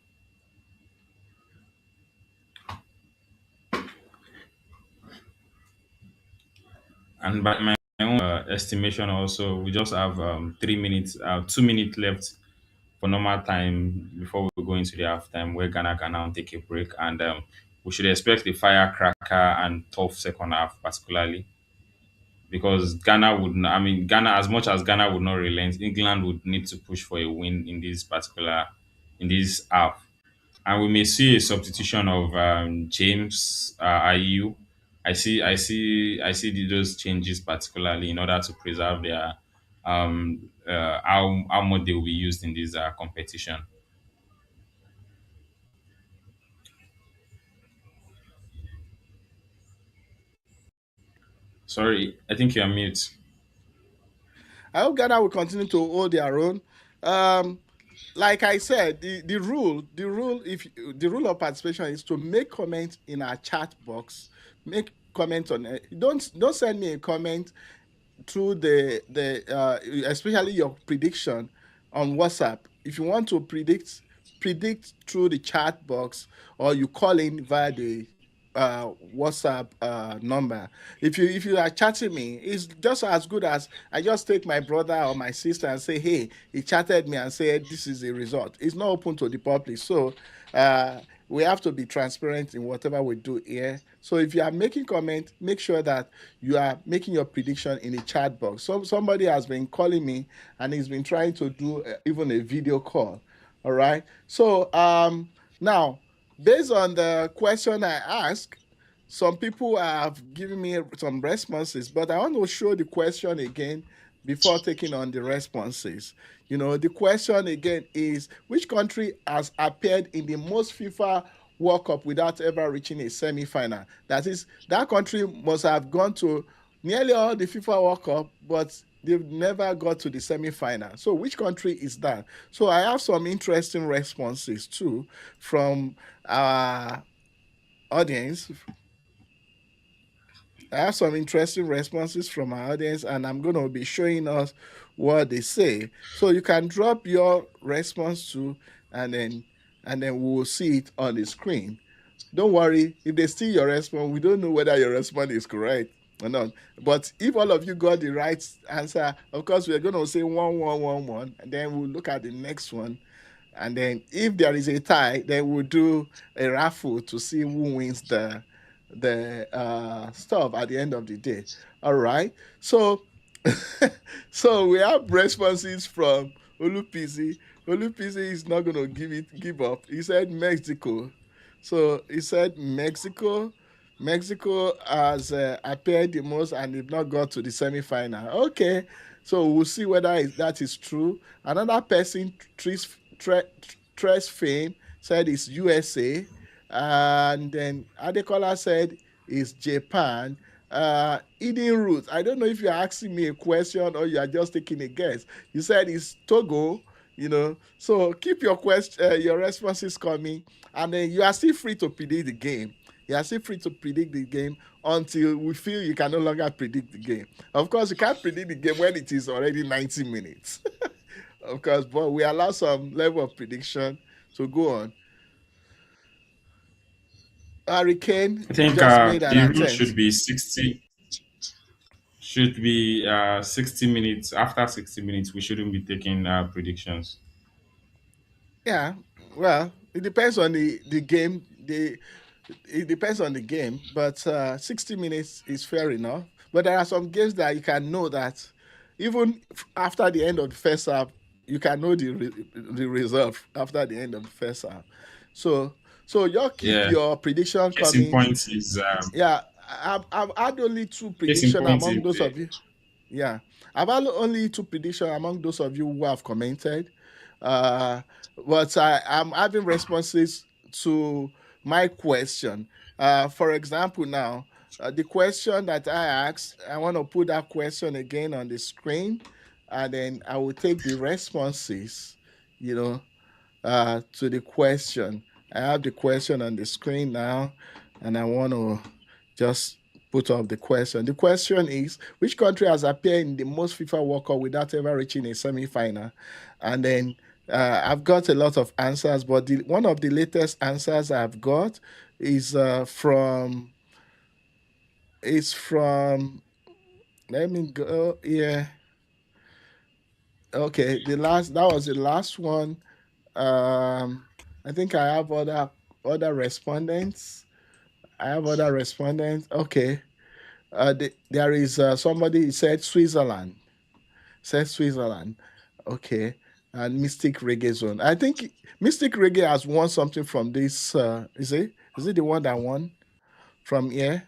And by my own estimation, also we just have 3 minutes, 2 minutes left for normal time before we go into the halftime, where Ghana can now take a break, and we should expect the firecracker and tough second half, particularly because I mean, Ghana, as much as Ghana would not relent, England would need to push for a win in this half. And we may see a substitution of James Ayew. Those changes particularly in order to preserve their how much they will be used in this competition. Sorry, I think you're mute. I hope Ghana will continue to hold their own. Um, like I said, the rule of participation is to make comments in our chat box. Make comments on it. Don't send me a comment through the especially your prediction on WhatsApp. If you want to predict through the chat box, or you call in via the WhatsApp number. If you are chatting me, it's just as good as I just take my brother or my sister and say, "Hey, he chatted me and said this is the result." It's not open to the public, so uh, we have to be transparent in whatever we do here. So if you are making comment, make sure that you are making your prediction in the chat box. Somebody has been calling me and he's been trying to do even a video call. All right. So now, based on the question I asked, some people have given me some responses, but I want to show the question again before taking on the responses. The question again is, which country has appeared in the most FIFA World Cup without ever reaching a semi-final? That is, that country must have gone to nearly all the FIFA World Cup, but they've never got to the semi-final. So which country is that? So I have some interesting responses too from our audience. I have some interesting responses from our audience, and I'm going to be showing us what they say. So you can drop your response to, and then we will see it on the screen. Don't worry, if they steal your response, we don't know whether your response is correct or not. But if all of you got the right answer, of course, we're going to say 1111, and then we'll look at the next one. And then if there is a tie, then we'll do a raffle to see who wins the stuff at the end of the day. All right. So so we have responses from Olupisi. Olupisi is not gonna give up. He said Mexico. So he said Mexico. Mexico has appeared the most and did not got to the semi-final. Okay, so we'll see whether that is true. Another person, Tres Fame, said it's USA, and then Adekola said it's Japan. Eden Root, I don't know if you're asking me a question or you are just taking a guess. You said it's Togo, So keep your responses coming, and then you are still free to predict the game. You are still free to predict the game until we feel you can no longer predict the game. Of course, you can't predict the game when it is already 90 minutes. Of course, but we allow some level of prediction to go on. Hurricane I think just made an the rule should attempt. be 60 minutes. After 60 minutes, we shouldn't be taking predictions. Yeah, well, it depends on the game. It depends on the game, but 60 minutes is fair enough. But there are some games that you can know that even after the end of the first half, you can know the result after the end of the first half. So you keep Yeah. your prediction Case in coming. point is Yeah, I've had only two case in prediction point among is those of you. Yeah, I've had only two prediction among those of you who have commented. Uh, but I'm having responses to my question. For example, now, the question that I asked, I want to put that question again on the screen, and then I will take the responses, you know, to the question. I have the question on the screen now, and I want to just put up the question. The question is, which country has appeared in the most FIFA World Cup without ever reaching a semi-final? And then I've got a lot of answers, but one of the latest answers I've got is from let me go. Yeah. Okay. That was the last one. Um, I think I have other respondents. I have other respondents. Okay. There is somebody who said Switzerland. Said Switzerland. Okay. And Mystic Reggae Zone. I think Mystic Reggae has won something from this. Is it? Is it the one that won from here?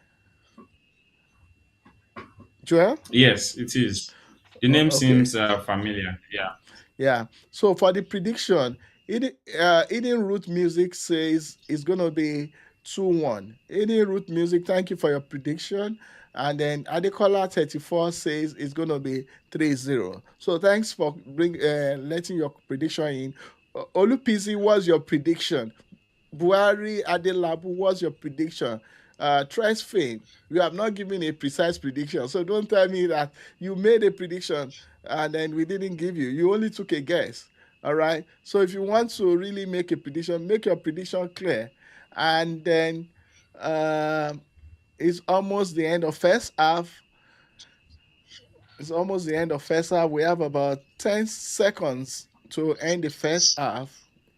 Joel? yes, it is. The name Okay. seems familiar. Yeah. Yeah. So for the prediction, Eden Root Music says it's going to be 2-1. Eden Root Music, thank you for your prediction. And then Adekola 34 says it's going to be 3-0. So thanks for letting your prediction in. Olupizi, what's your prediction? Buhari Adelabu, what's your prediction? Trace Fame, you have not given a precise prediction. So don't tell me that you made a prediction and then we didn't give you. You only took a guess. All right. So if you want to really make a prediction, make your prediction clear. And then it's almost the end of first half. It's almost the end of first half. We have about 10 seconds to end the first half,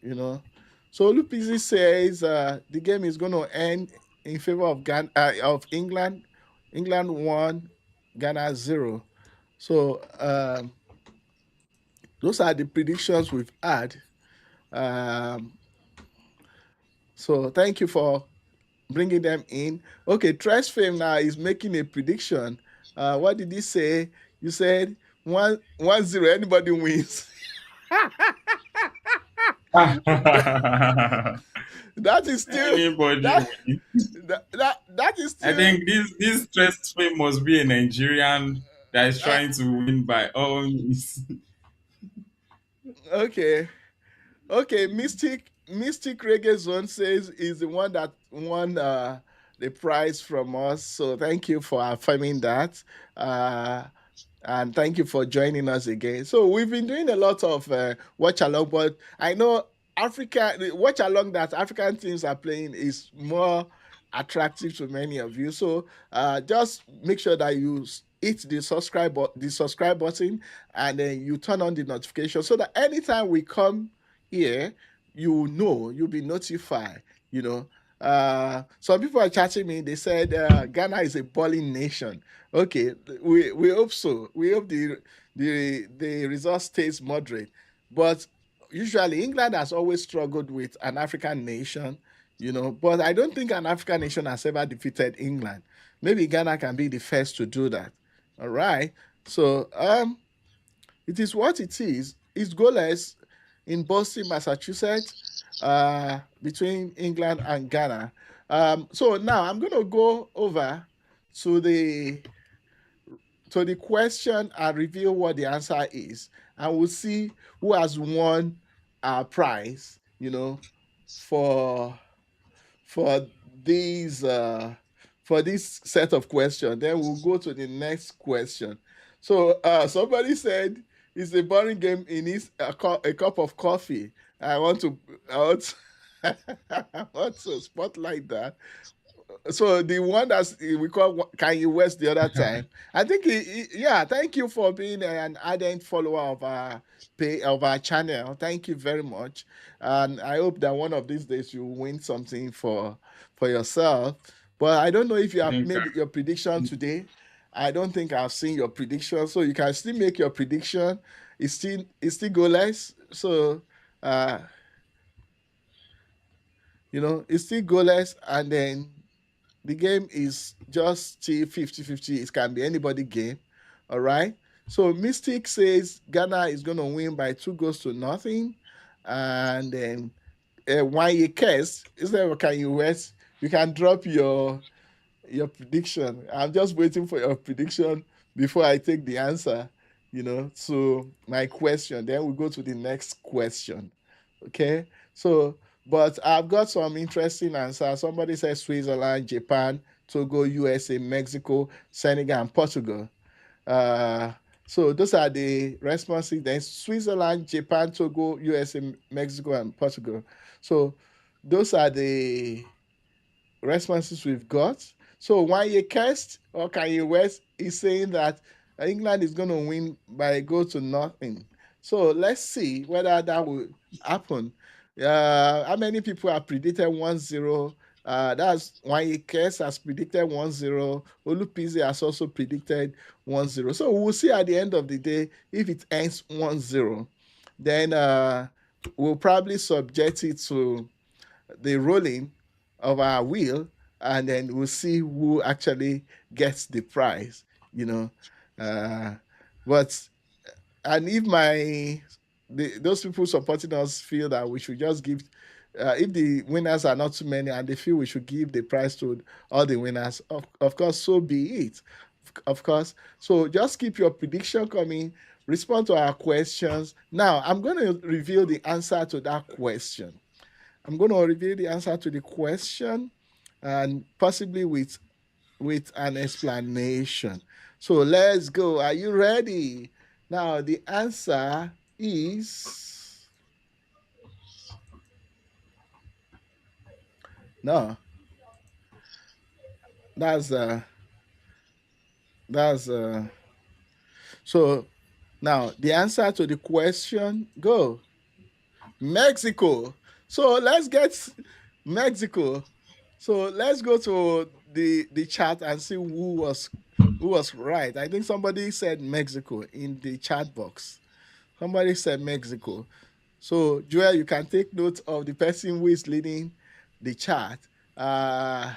you know. So Lupisi says the game is going to end in favor of of England. England 1, Ghana 0. So those are the predictions we've had. Um, so thank you for bringing them in. Okay, Trash Fame now is making a prediction. What did he say? You said 1-0, anybody wins. That is still Anybody that win. that is I still think this stress fame must be a Nigerian that is uh, trying to win by all means. okay. Okay, Mystic Reggae Zone says is the one that won the prize from us. So thank you for affirming that. Uh, and thank you for joining us again. So we've been doing a lot of watch along, but I know the watch along that African teams are playing is more attractive to many of you. So just make sure that you hit the subscribe button, and then you turn on the notification so that anytime we come here, you'll be notified. You know, some people are chatting me. They said Ghana is a balling nation. Okay, we hope so. We hope the result stays moderate. But usually England has always struggled with an African nation, you know. But I don't think an African nation has ever defeated England. Maybe Ghana can be the first to do that. All right. So it is what it is. It's goalless in Boston, Massachusetts, between England and Ghana. So now I'm going to go over to the question and reveal what the answer is, and we'll see who has won our prize. You know, for for these for this set of questions. Then we'll go to the next question. So somebody said it's a boring game. It needs a cup of coffee. I want to I want to, I want to spotlight that. So the one that's we call Kanye West the other time. I think yeah. Thank you for being an ardent follower of our of our channel. Thank you very much, and I hope that one of these days you win something for yourself. But I don't know if you I have think made your prediction today. I don't think I've seen your prediction, so you can still make your prediction. It's still goalless. So uh, it's still goalless, and then the game is just still 50-50. It can be anybody game. All right. So Mystic says Ghana is going to win by 2 goals to nothing. And then 1 year curse, instead of can you West, you can drop your prediction. I'm just waiting for your prediction before I take the answer, to my question. Then we go to the next question. Okay. So, but I've got some interesting answers. Somebody says Switzerland, Japan, Togo, USA, Mexico, Senegal, and Portugal. Uh, so those are the responses. Then Switzerland, Japan, Togo, USA, Mexico, and Portugal. So those are the responses we've got. So 1 year cast or Kanye West is saying that England is going to win by a goal to nothing. So let's see whether that will happen. How many people have predicted 1-0? That's 1 year cast has predicted 1-0. Olupizi has also predicted 1-0. So we'll see at the end of the day if it ends 1-0. Then we'll probably subject it to the rolling of our wheel, and then we'll see who actually gets the prize. You know, uh, but and if those people supporting us feel that we should just give if the winners are not too many and they feel we should give the prize to all the winners, of course, so be it. Of course. So just keep your prediction coming, respond to our questions. Now, I'm going to reveal the answer to that question. I'm going to reveal the answer to the question and possibly with an explanation. So let's go. Are you ready? Now, the answer is no. That's that's so now the answer to the question go Mexico. So let's get Mexico. So let's go to the chat and see who was right. I think somebody said Mexico in the chat box. Somebody said Mexico. So Joel, you can take note of the person who is leading the chat. Uh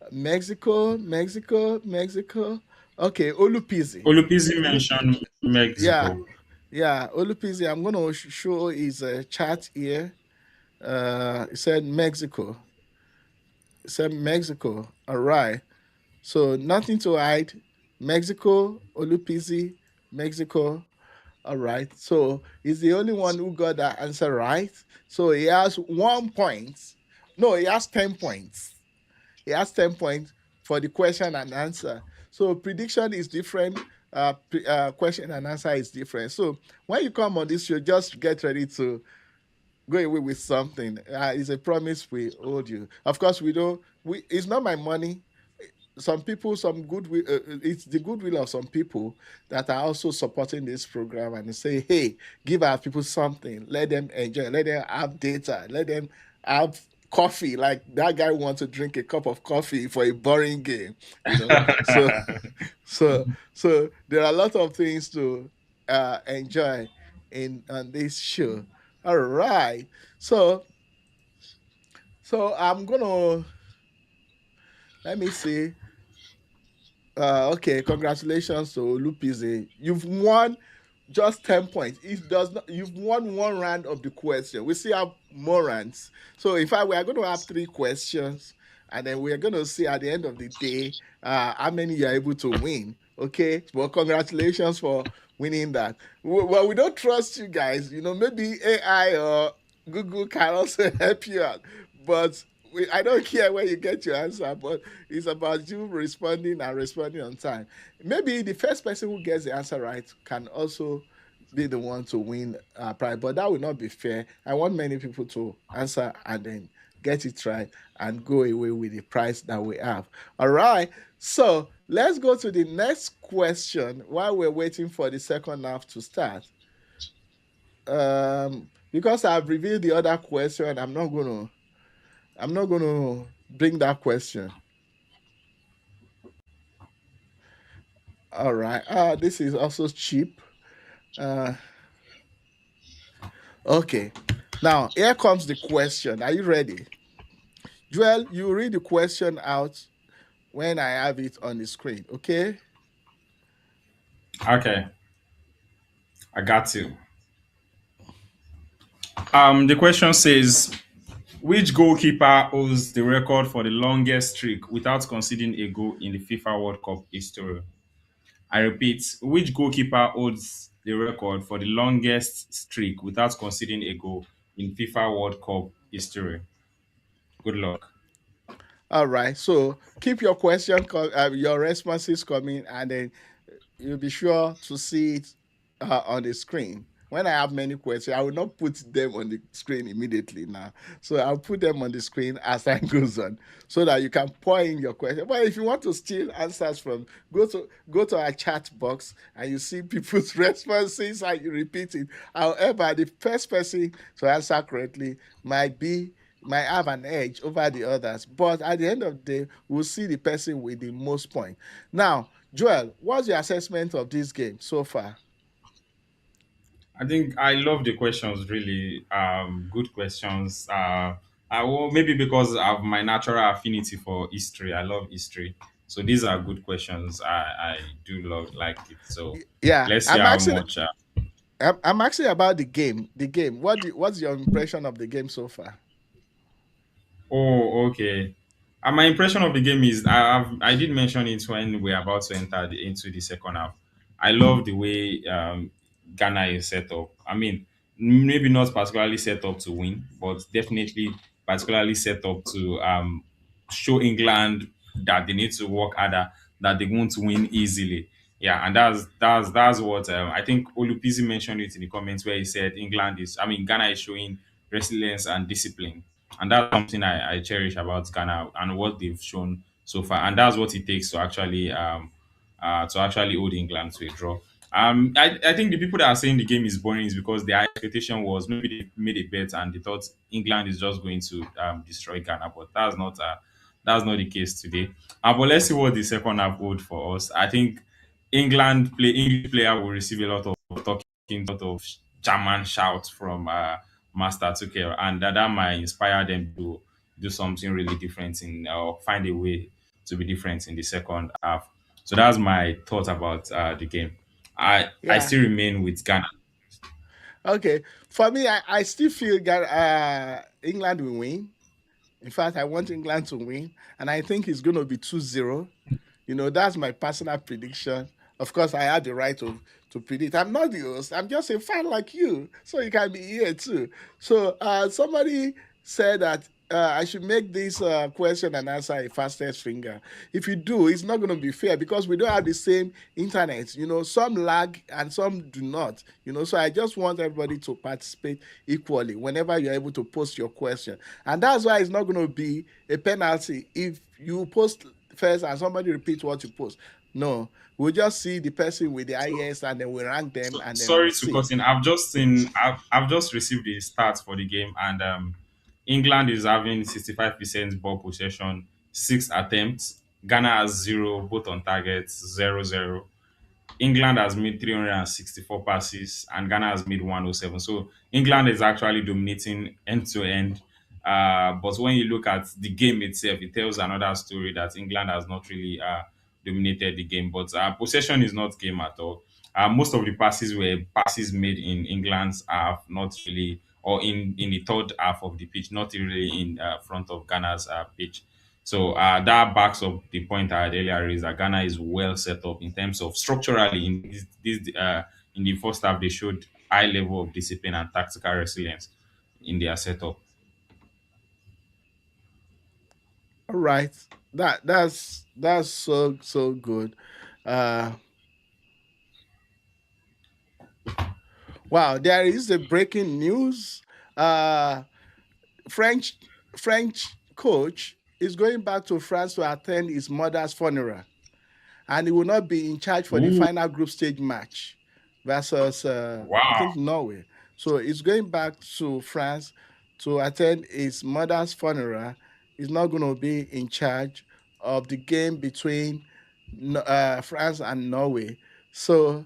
Mexico, Mexico, Mexico. Okay, Olupizi. Olupizi mentioned Yeah, Mexico. yeah, Olupizi. I'm gonna show his chat here. It said Mexico. It said Mexico. All right. So nothing to hide. Mexico, Olupizi, Mexico. All right. So he's the only one who got that answer right. So he has 1 point. No, he has 10 points. He has 10 points for the question and answer. So prediction is different. Question and answer is different. So when you come on this show, just get ready to go away with something. It's a promise we owed you. Of course, we don't. It's not my money. Some people, some goodwill. It's the goodwill of some people that are also supporting this program and they say, "Hey, give our people something. Let them enjoy. Let them have data. Let them have." Coffee, like that guy wants to drink a cup of coffee for a boring game, so so there are a lot of things to enjoy in on this show. All right. So I'm gonna let me see. Okay, congratulations to Lupize. You've won just 10 points. It does not you've won one round of the question. We still have more rounds. So in fact, we are going to have three questions, and then we are going to see at the end of the day how many you're able to win. Okay. Well, congratulations for winning that. Well, we don't trust you guys. Maybe AI or Google can also help you out. But I don't care where you get your answer, but it's about you responding and responding on time. Maybe the first person who gets the answer right can also be the one to win prize, but that will not be fair. I want many people to answer and then get it right and go away with the prize that we have. All right. So let's go to the next question while we're waiting for the second half to start. Because I've revealed the other question, I'm not gonna bring that question. All right. This is also cheap. Uh, okay. Now here comes the question. Are you ready? Joel, you read the question out when I have it on the screen. Okay. Okay, I got you. The question says, which goalkeeper holds the record for the longest streak without conceding a goal in the FIFA World Cup history? I repeat, which goalkeeper holds the record for the longest streak without conceding a goal in FIFA World Cup history? Good luck. All right. So keep your your responses coming, and then you'll be sure to see it on the screen. When I have many questions, I will not put them on the screen immediately now. So I'll put them on the screen as time goes on, so that you can pour in your question. But if you want to steal answers from, go to our chat box and you see people's responses and you repeat it. However, the first person to answer correctly might have an edge over the others. But at the end of the day, we'll see the person with the most points. Now, Joel, what's your assessment of this game so far? I think I love the questions, really. Good questions. Maybe because of my natural affinity for history. I love history. So these are good questions. I do love like it. So Yeah, let's see I'm how actually much. I'm actually about the game. The game. What's your impression of the game so far? Oh, okay. My impression of the game is I did mention it when we're about to enter into the second half. I love the way Ghana is set up. I mean, maybe not particularly set up to win, but definitely particularly set up to show England that they need to work harder, that they won't win easily. Yeah, and that's what I think Olupizi mentioned it in the comments where he said Ghana is showing resilience and discipline, and that's something I cherish about Ghana and what they've shown so far, and that's what it takes to actually hold England to a draw. I think the people that are saying the game is boring is because their expectation was maybe they made a bet and they thought England is just going to destroy Ghana, but that's not the case today. But let's see what the second half hold for us. I think English player will receive a lot of talking, lot of German shouts from Master Tuchel, and that might inspire them to do something really different in or find a way to be different in the second half. So that's my thought about the game. I Yeah. still remain with Ghana. Okay. For me, I still feel that England will win. In fact, I want England to win, and I think it's going to be 2-0. That's my personal prediction. Of course, I had the right to predict. I'm not the host. I'm just a fan like you, so you can be here too. So somebody said that I should make this question and answer a fastest finger. If you do, it's not going to be fair because we don't have the same internet. Some lag and some do not. So I just want everybody to participate equally whenever you're able to post your question, and that's why it's not going to be a penalty if you post first and somebody repeats what you post. No, we'll just see the person with the highest and then we rank them and then we'll Sorry to see. cut in. I've just received the stats for the game, and England is having 65% ball possession, 6 attempts. Ghana has zero, both on targets, 0-0. England has made 364 passes and Ghana has made 107. So England is actually dominating end to end. But when you look at the game itself, it tells another story that England has not really dominated the game. But possession is not game at all. Most of the passes were passes made in England's half, not really, or in the third half of the pitch, not really in front of Ghana's pitch. So that backs up the point I had earlier raised that Ghana is well set up in terms of structurally in the first half they showed high level of discipline and tactical resilience in their setup. All right. That's so good. Uh wow, there is a breaking news. Uh French French coach is going back to France to attend his mother's funeral, and he will not be in charge for the Ooh, final group stage match versus I wow. think Norway. So he's going back to France to attend his mother's funeral. He's not going to be in charge of the game between France and Norway. So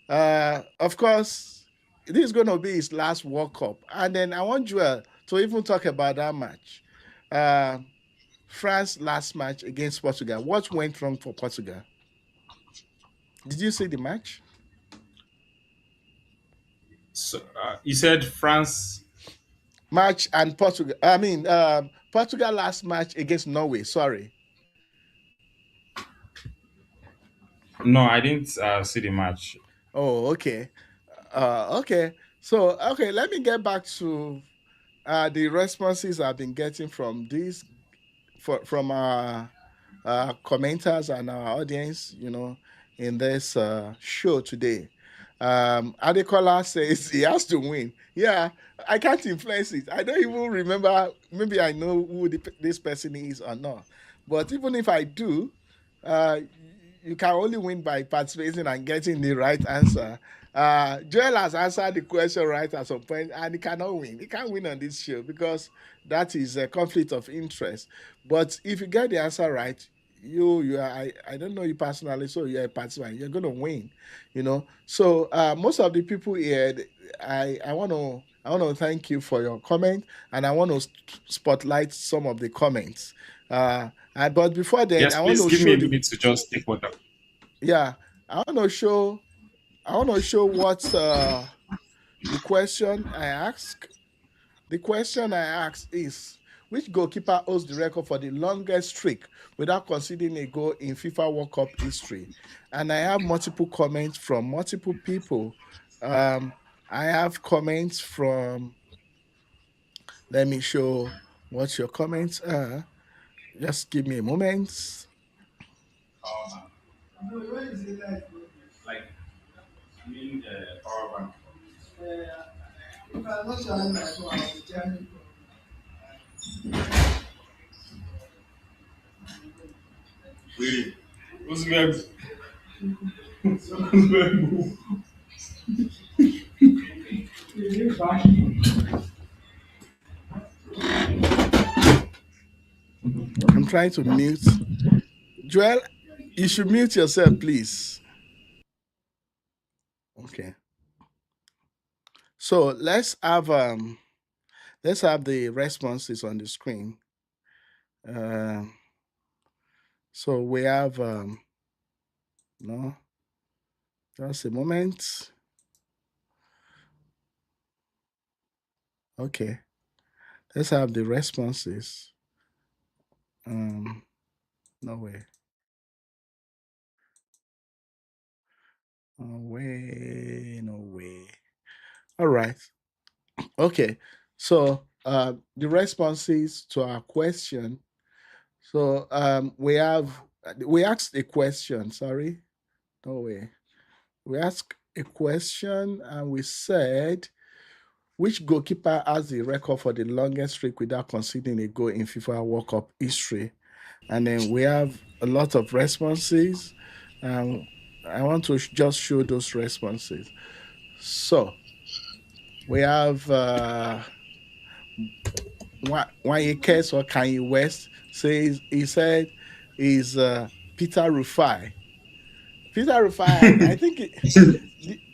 of course, this is going to be his last World Cup. And then I want Joel to even talk about that match. Uh, France last match against Portugal. What went wrong for Portugal? Did you see the match? So you said France. Match and Portugal. I mean, Portugal last match against Norway. Sorry. No, I didn't see the match. Oh, okay. Okay. So, okay, let me get back to the responses I've been getting from from our commenters and our audience, in this show today. Adekola says he has to win. Yeah, I can't influence it. I don't even remember. Maybe I know who this person is or not. But even if I do, uh, you can only win by participating and getting the right answer. Joel has answered the question right at some point, and he cannot win. He can't win on this show because that is a conflict of interest. But if you get the answer right, I don't know you personally, so you're a participant. You're gonna win, So most of the people here, I want to thank you for your comment, and I want to spotlight some of the comments. But before then, Yes, I want please to give me show a the minute to just take water. yeah, I want to show what the question I ask. The question I ask is, Which goalkeeper holds the record for the longest streak without conceding a goal in FIFA World Cup history? And I have multiple comments from multiple people. Um, I have comments from, let me show what your comments are. Just give me a moment. Like, I mean, power bank. Really? Uzbek. I'm trying to mute. Joel, you should mute yourself, please. Okay. So let's have the responses on the screen. Uh, so we have no, just a moment. Okay, let's have the responses. No way. No way, no way. All right. Okay. So the responses to our question. So we asked a question, sorry. No way. We asked a question and we said, which goalkeeper has the record for the longest streak without conceding a goal in FIFA World Cup history? And then we have a lot of responses. I want to just show those responses. So we have Wanyekes or Kanye West says he said is Peter Rufai. Peter Rufai, I think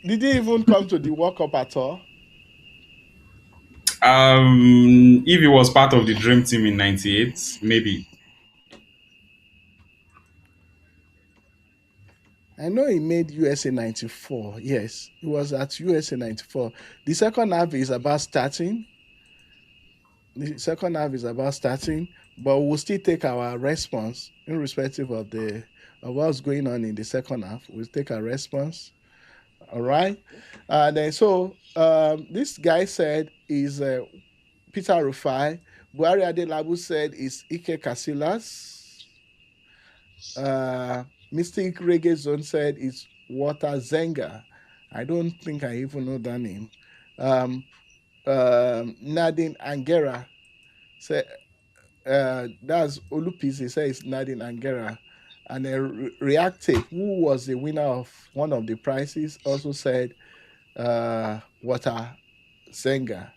did he even come to the World Cup at all? If he was part of the dream team in '98, maybe. I know he made USA 94. Yes, he was at USA 94. The second half is about starting. The second half is about starting, but we'll still take our response irrespective of what's going on in the second half. We'll take our response. All right. Then so this guy said is Peter Rufai. Buhari Adelabu said is Ike Casillas. Mystic Reggae Zone said it's Water Zenga. I don't think I even know that name. Nadine Angera said that's Olupisi said it's Nadine Angera. And then Reactive, who was the winner of one of the prizes, also said Water Zenga.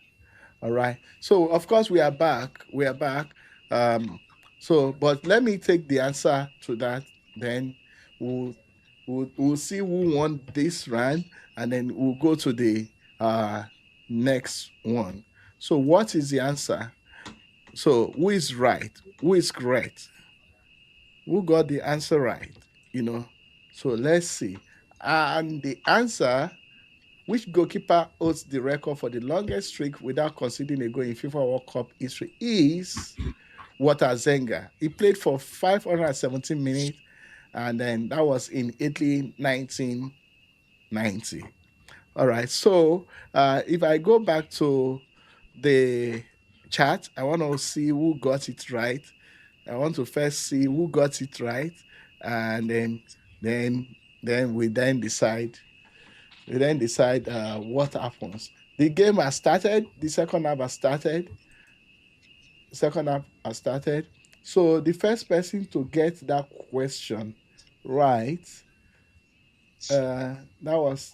All right. So of course we are back. We are back. But let me take the answer to that. Then we'll see who won this round, and then we'll go to the next one. So what is the answer? So who is right? Who is correct? Who got the answer right? So let's see. And the answer, which goalkeeper holds the record for the longest streak without conceding a goal in FIFA World Cup history, is Walter Zenga. He played for 517 minutes, and then that was in Italy 1990. All right. So if I go back to the chat, I want to see who got it right. I want to first see who got it right, and then we then decide. We then decide what happens. The game has started. The second half has started. Second half has started. So the first person to get that question right, that was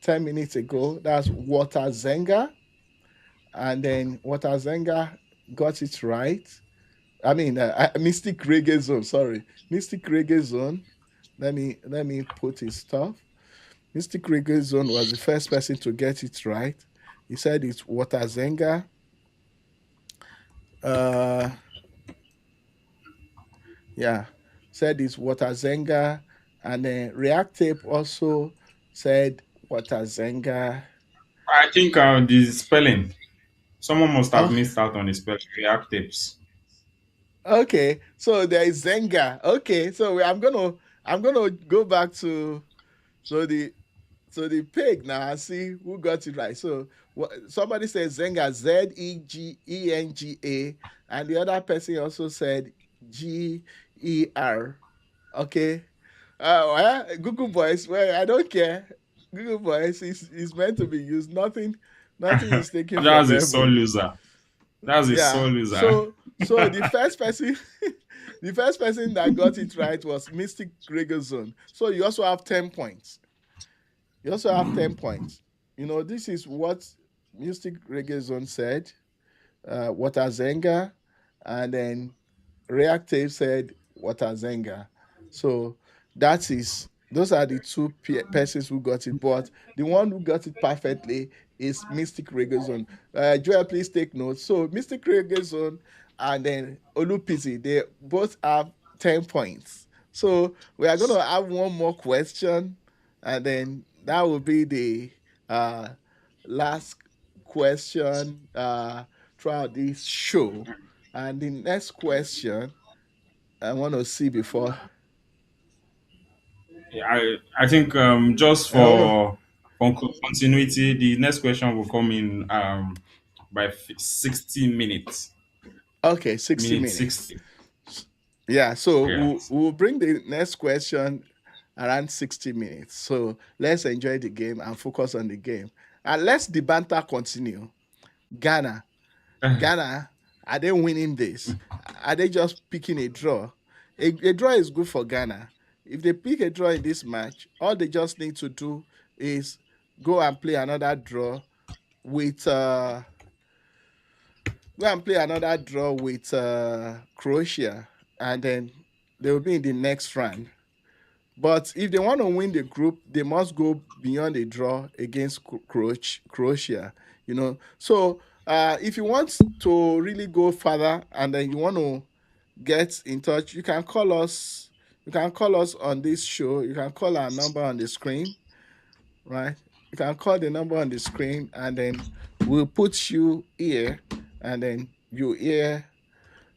10 minutes ago. That's Water Zenga. And then Water Zenga got it right. I mean, Mystic Reggae Zone, sorry. Mystic Reggae Zone. Let me put his stuff. Mystic Reggae Zone was the first person to get it right. He said it's Water Zenga. Yeah, said it's Water Zenga. And then React Tape also said Water Zenga. I think the spelling. Someone must have Oh, missed out on the spelling. React tips. Okay, so there is Zenga. Okay, so I'm gonna go back to the pig now and see who got it right. So somebody said Zenga, Zegenga, and the other person also said Ger. Okay. Well, Google Voice. Well, I don't care. Google Voice is meant to be used. Nothing is taken from That's a sore heaven. loser. That's a sore Yeah. loser. So the first person, the first person that got it right was Mystic Gregerson. So you also have 10 points. You also have 10 points. This is what Mystic Gregerson said. Watazenga, and then Reactive said Watazenga. So those are the two persons who got it. But the one who got it perfectly is Mystic Reggaezone. Joel, please take notes. So Mystic Reggaezone and then Olupisi, they both have 10 points. So we are going to have one more question, and then that will be the uh, last question throughout this show. And the next question I want to see before I think just I want to. for continuity, the next question will come in by 60 minutes. Okay, 60 Minute minutes. 60. Yeah, so Yeah. we'll bring the next question around 60 minutes. So let's enjoy the game and focus on the game. And let's the banter continue. Ghana. Ghana, are they winning this? Are they just picking a draw? A draw is good for Ghana. If they pick a draw in this match, all they just need to do is go and play another draw with Croatia, and then they will be in the next round. But if they want to win the group, they must go beyond the draw against Croatia. So if you want to really go further and then you want to get in touch, you can call us. You can call us on this show. You can call our number on the screen, right? You can call the number on the screen, and then we'll put you here, and then you hear.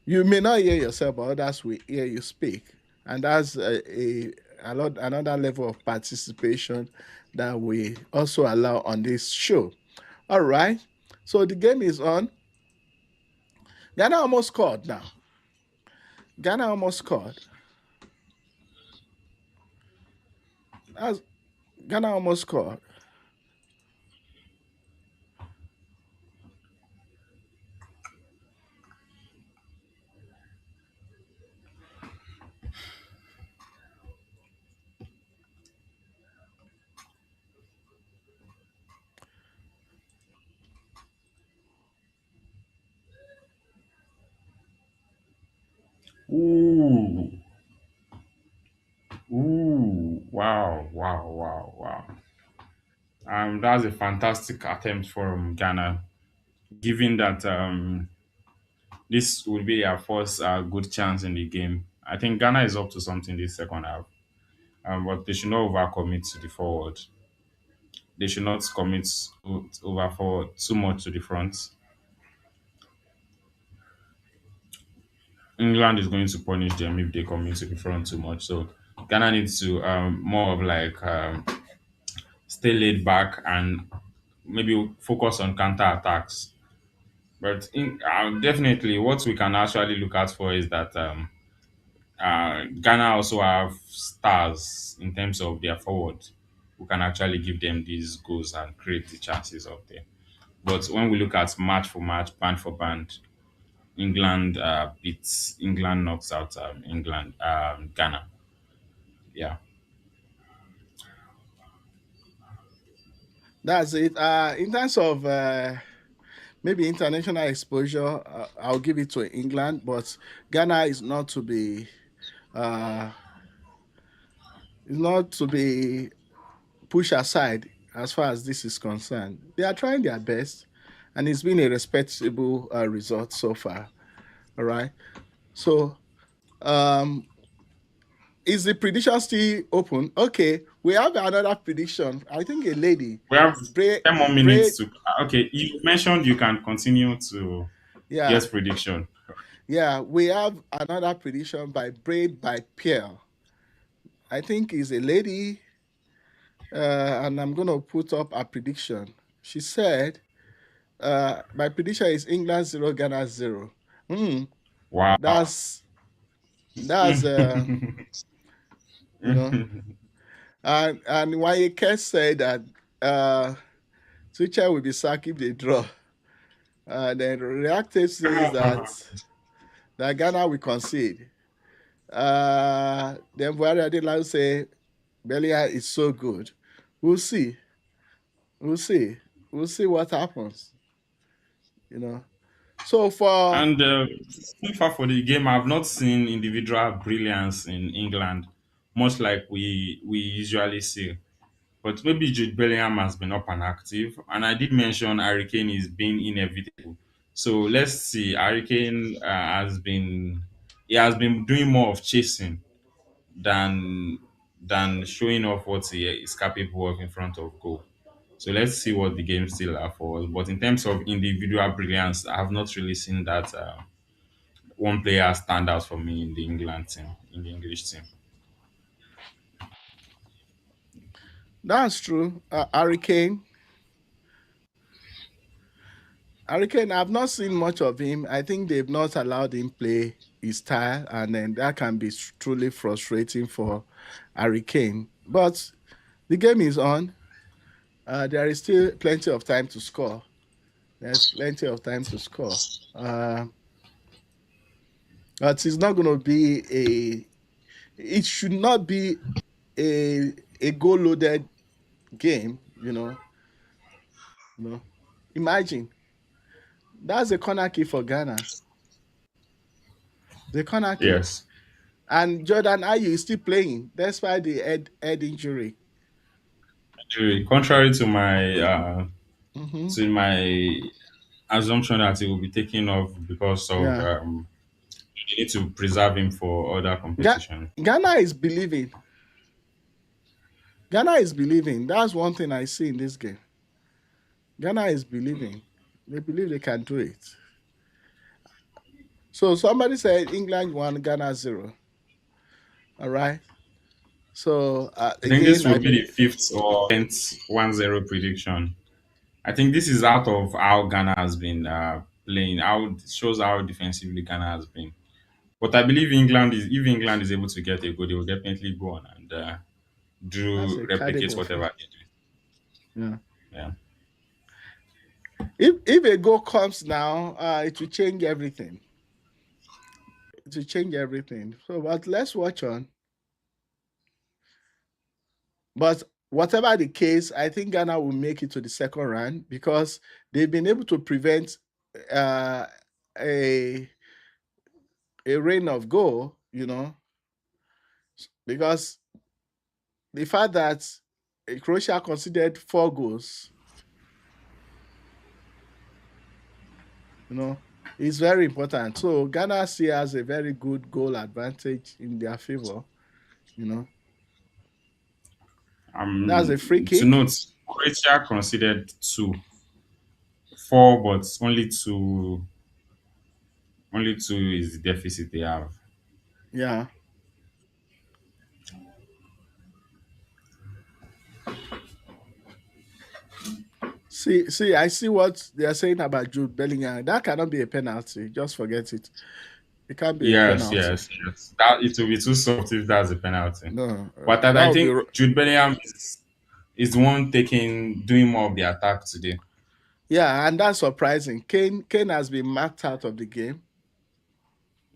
You may not hear yourself, but others will hear you speak, and that's another level of participation that we also allow on this show. All right. So the game is on. Ghana almost scored now. Ghana almost scored. That's, Ghana almost scored. Ooh. Ooh. Wow. Wow. Wow. Wow. That's a fantastic attempt from Ghana, given that this will be their first good chance in the game. I think Ghana is up to something this second half, but they should not overcommit to the forward. They should not commit over forward too much to the front. England is going to punish them if they commit to the front too much. So Ghana needs to more of like stay laid back and maybe focus on counter attacks. But definitely, what we can actually look out for is that Ghana also have stars in terms of their forward who can actually give them these goals and create the chances up there. But when we look at match for match, band for band, England knocks out Ghana. Yeah. That's it. In terms of maybe international exposure, I'll give it to England, but Ghana uh, is not to be pushed aside as far as this is concerned. They are trying their best, and it's been a respectable result so far. All right. So, um, is the prediction still open? Okay, we have another prediction. I think a lady, We have Bray, 10 more Bray, minutes to. Okay, you mentioned you can continue to yeah, guess prediction. Yeah, we have another prediction by Braid by Pierre. I think is a lady, and I'm gonna put up a prediction. She said, "My prediction is England zero, Ghana zero." Hmm, Wow. that's that's you know, and Wanyeke said that uh, Tuchel will be sacked if they draw. Then Reactive says that Ghana will concede. Then Buhari Adelan say Belia is so good. We'll see. We'll see. We'll see what happens. You know. So for And so far for the game, I've not seen individual brilliance in England, much like we usually see. But maybe Jude Bellingham has been up and active, and I did mention Harry Kane is being inevitable. So let's see. Harry Kane has been doing more of chasing than showing off what he is capable of in front of goal. So let's see what the game still are for us. But in terms of individual brilliance, I have not really seen that one player stand out for me in the England team, in the English team. that's true. Hurricane, I've not seen much of him. I think they've not allowed him play his style, and then that can be truly frustrating for Hurricane. But the game is on. There is still plenty of time to score. There's plenty of time to score. But it's not going to be a. It should not be a goal loaded game. You know. Imagine that's a corner kick for Ghana. The corner kick. Yes. And Jordan Ayew is still playing despite the head injury. Contrary Hmm. to my assumption that he will be taken off because of Yeah. you need to preserve him for other competition. Ghana is believing. Ghana is believing. That's one thing I see in this game. Ghana is believing. They believe they can do it. So somebody said England won, Ghana zero. All right. So I think again, this will be the fifth or 10th 1-0 prediction. I think this is out of how Ghana has been playing. How it shows how defensively Ghana has been. But I believe England is if England is able to get a goal, they will definitely go on and that's do a replicate Cardiff for. whatever they do. Yeah. Yeah. If a goal comes now, it will change everything. It will change everything. So, but let's watch on. But whatever the case, I think Ghana will make it to the second round because they've been able to prevent uh, a rain of goal. Because the fact that Croatia conceded 4 goals, is very important. So Ghana still has a very good goal advantage in their favor. You know, that's a free To kick. note, Croatia conceded two, four, but only two is the deficit they have. Yeah. See, I see what they are saying about Jude Bellingham. That cannot be a penalty. Just forget it. It can't be a Yes, penalty. yes, yes. That it will be too soft if that's a penalty. No, But that I would be. think Jude Bellingham is the one doing more of the attack today. Yeah, and that's surprising. Kane has been marked out of the game.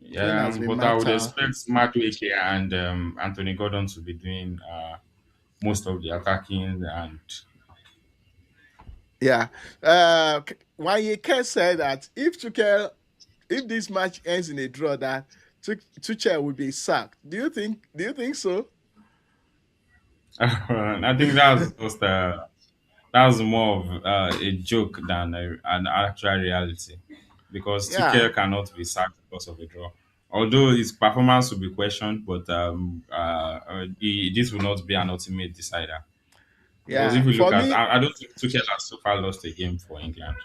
Kane Yeah, has been but I marked would out. expect Madueke and Anthony Gordon to be doing most of the attacking and Yeah. Wanyeke said that if this match ends in a draw, that Tuchel will be sacked. Do you think so? I think that's more of a joke than an actual reality because Yeah. Tuchel cannot be sacked because of a draw. Although his performance will be questioned, but this will not be an ultimate decider. Because if Yeah. we look For at, me, I don't think Tuchel has so far lost a game for England.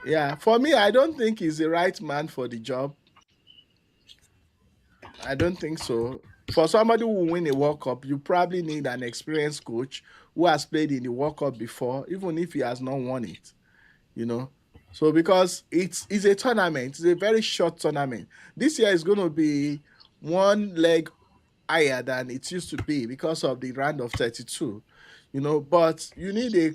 yeah. For me, I don't think he's the right man for the job. I don't think so. For somebody who will win a World Cup, you probably need an experienced coach who has played in the World Cup before, even if he has not won it. You know. So because it's a tournament, it's a very short tournament. This year is going to be one leg higher than it used to be because of the round of 32. But you need a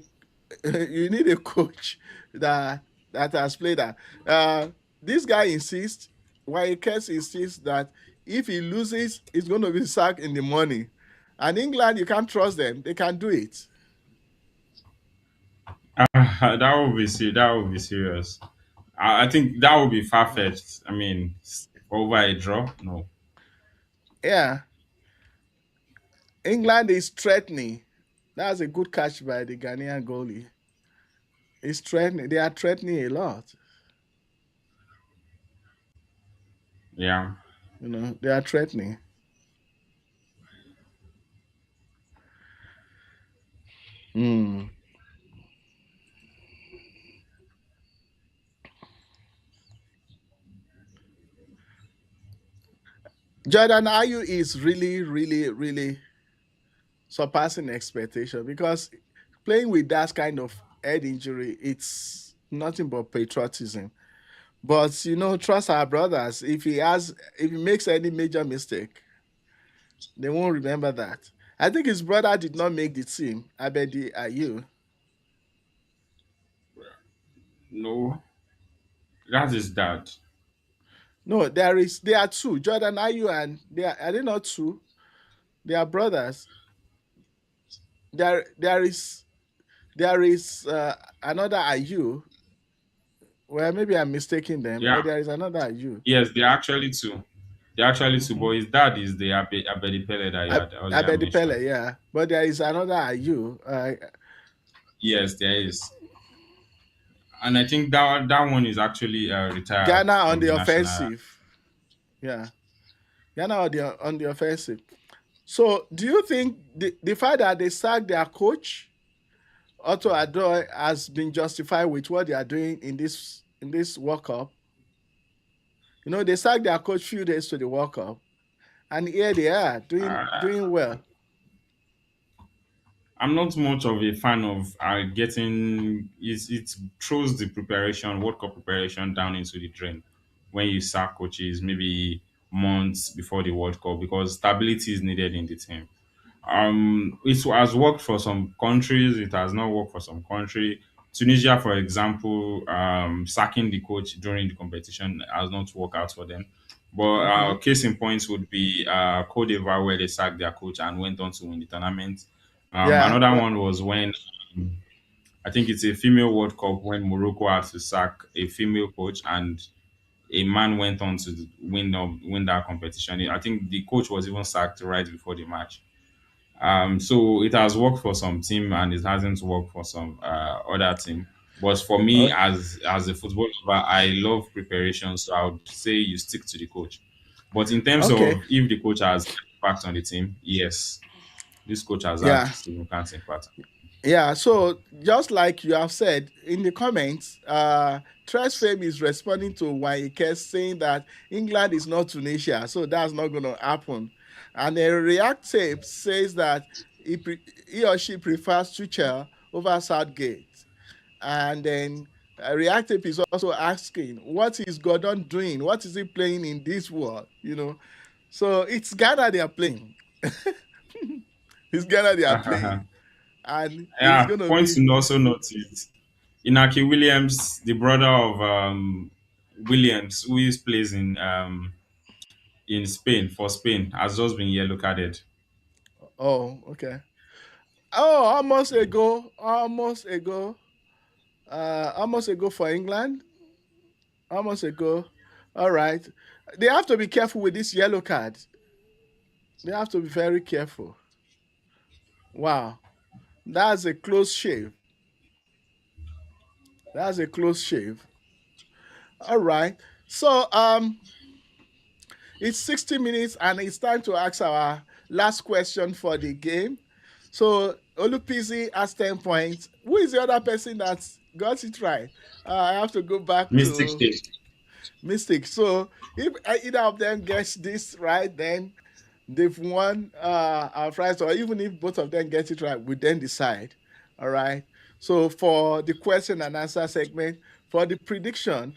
you need a coach that has played that. This guy insists, Waikes insists that if he loses, he's going to be sacked in the morning. And England, you can't trust them; they can do it. That would be that would be serious. I think that would be far fetched. I mean, over a draw, no. Yeah, England is threatening. That's a good catch by the Ghanaian goalie. It's threatening. They are threatening a lot. Yeah. They are threatening. Mm. Jordan Ayu is really, really, really surpassing expectation because playing with that kind of head injury, it's nothing but patriotism. But trust our brothers. If he makes any major mistake, they won't remember that. I think his brother did not make the team. Abedi Ayu. No, that is that. No, there are two. Jordan Ayu and are they not two? They are brothers. There is another Ayu. Well, maybe I'm mistaking them, but Yeah. there is another Ayu. Yes, they're actually two. They're actually two, Mhm. but his dad is the Abedi Pele that I Abedi Pele, mentioned. yeah. But there is another Ayu. Yes, there is. And I think that one is actually retired Ghana on from the the national. offensive. Yeah. Ghana on the offensive. So do you think the fact that they sacked their coach, Otto Addo, has been justified with what they are doing in this World Cup? They sacked their coach few days to the World Cup, and here they are doing well. I'm not much of a fan of getting it throws the preparation, World Cup preparation down into the drain when you sack coaches maybe months before the World Cup because stability is needed in the team. It has worked for some countries, it has not worked for some country. Tunisia, for example, sacking the coach during the competition has not worked out for them. But Hmm. case in points would be Cote d'Ivoire, where they sacked their coach and went on to win the tournament. Yeah. Another Well, one was when I think it's a female World Cup when Morocco had to sack a female coach and a man went on to win that competition. I think the coach was even sacked right before the match. So it has worked for some team and it hasn't worked for some other team. But for me, okay. as a football lover, I love preparation, so I would say you stick to the coach. But in terms Okay. of if the coach has impact on the team, yes, this coach has had Yeah. significant impact. Yeah, so just like you have said in the comments, Trash Fame is responding to Waike saying that England is not Tunisia, so that's not going to happen. And a React Tape says that he or she prefers Tuchel over Southgate. And then React Tape is also asking, what is Gordon doing? What is he playing in this world? So it's Ghana they are playing. It's Ghana they are playing. And it's Yeah, going to points be. to also notice Inaki Williams, the brother of Williams, who is plays in Spain for Spain, has just been yellow carded. Oh, okay. Oh, almost a go for England. Almost a go. All right. They have to be careful with this yellow card. They have to be very careful. Wow. That's a close shave. That's a close shave. All right. So it's 60 minutes and it's time to ask our last question for the game. So Olupizi has 10 points. Who is the other person that got it right? I have to go back Mystic to State. Mystic. So if either of them gets this right, then they've won our prize, or even if both of them get it right, we then decide. All right. So for the question and answer segment, for the prediction,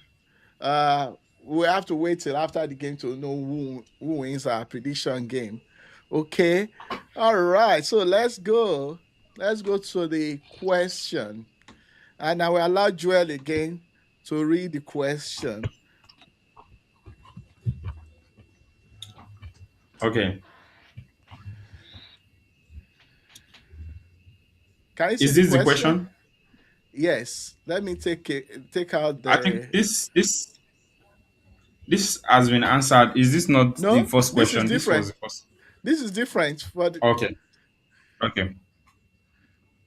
we have to wait till after the game to know who wins our prediction game. Okay. All right. So let's go. Let's go to the question. And I will allow Joel again to read the question. Okay. Can you see Is the this the question? question? Yes. Let me take out I think the. this has been answered. Is this not the No, first this is question? This was different. the first. This is different for the. Okay. Okay.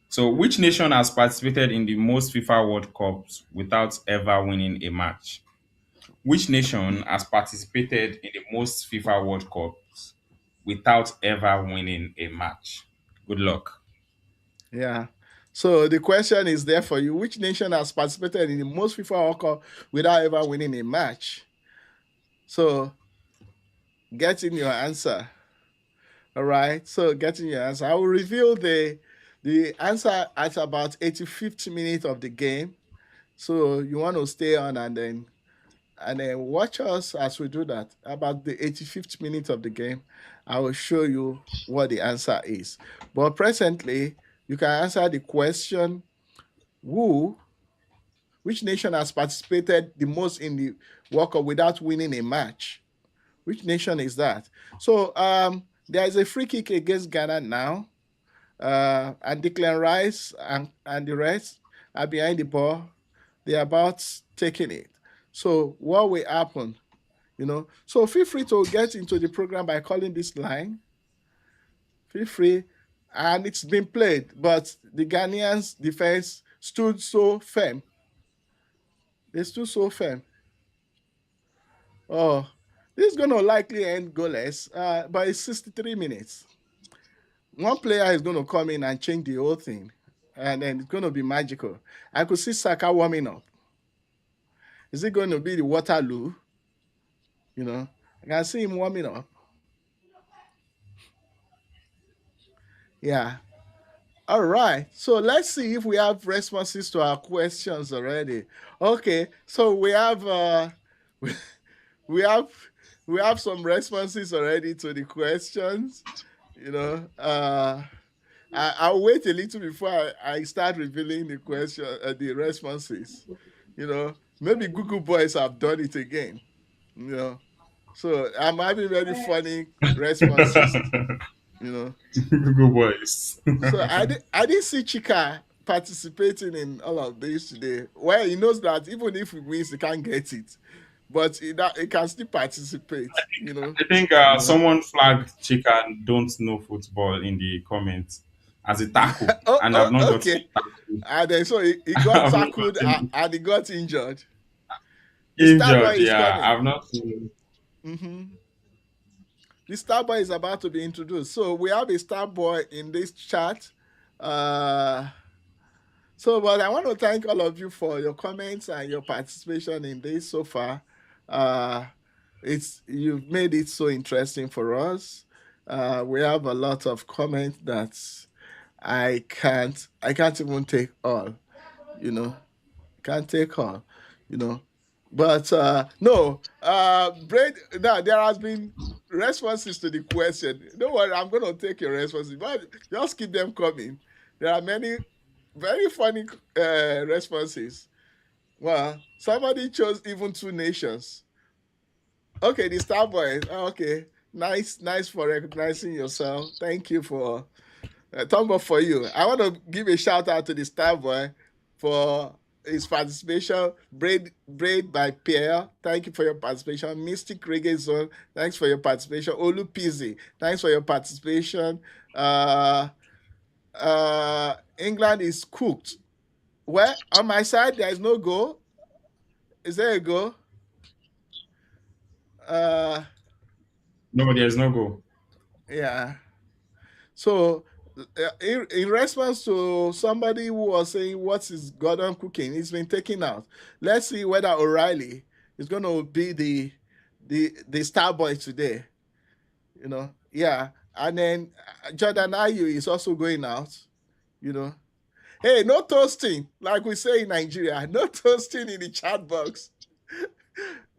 So, which nation has participated in the most FIFA World Cups without ever winning a match? Which nation has participated in the most FIFA World Cups without ever winning a match? Good luck. Yeah. So the question is there for you. Which nation has participated in the most FIFA World Cup without ever winning a match? So get in your answer. All right. So get in your answer. I will reveal the answer at about 85th minute of the game. So you want to stay on and then watch us as we do that. About the 85th minute of the game, I will show you what the answer is. But presently, you can answer the question: Who, which nation has participated the most in the World Cup without winning a match? Which nation is that? So there is a free kick against Ghana now, and Declan Rice and the rest are behind the ball. They're about taking it. So what will happen? So feel free to get into the program by calling this line. Feel free. And it's been played, but the Ghanaians defense stood so firm. They stood so firm. Oh, this is going to likely end goalless, but it's 63 minutes. One player is going to come in and change the whole thing, and then it's going to be magical. I could see Saka warming up. Is it going to be the Waterloo? I can see him warming up. Yeah. All right. So let's see if we have responses to our questions already. Okay. So we have we have some responses already to the questions. You know, I'll wait a little before I start revealing the responses. Maybe Google Boys have done it again. You know, so I'm having very funny responses. You know, Google boys. so I didn't see Chika participating in all of this today. Well, he knows that even if he wins, he can't get it, but he can still participate. I think You know. someone flagged Chicken don't know football in the comments as a tackle, Oh, and I've not oh, gotten okay. tackled. And then so he got I've not tackled gotten and he got injured. The star boy injured. is Yeah, coming. I've not seen. Hmm. The star boy is about to be introduced. So we have a star boy in this chat. Uh, but I want to thank all of you for your comments and your participation in this so far. Uh, you've made it so interesting for us. We have a lot of comments that I can't even take all. You know, can't take all. You know, but no, Braid. Now there has been responses to the question. Don't worry, I'm going to take your responses, but just keep them coming. There are many very funny responses. Well, somebody chose even two nations. Okay, the Star Boys. Oh, okay, nice for recognizing yourself. Thank you for thumb up for you. I want to give a shout out to the Star Boy for his participation. Braid by Pierre. Thank you for your participation. Mystic Reggae Zone. Thanks for your participation. Olu Pizzi. Thanks for your participation. England is cooked. Well, on my side, there is no goal. Is there a goal? Uh, No, there's no goal. yeah. So, in response to somebody who was saying, "What is Gordon cooking?" It's been taken out. Let's see whether O'Reilly is going to be the star boy today. Yeah. And then Jordan Ayew is also going out. You know, hey, no toasting, like we say in Nigeria. No toasting in the chat box.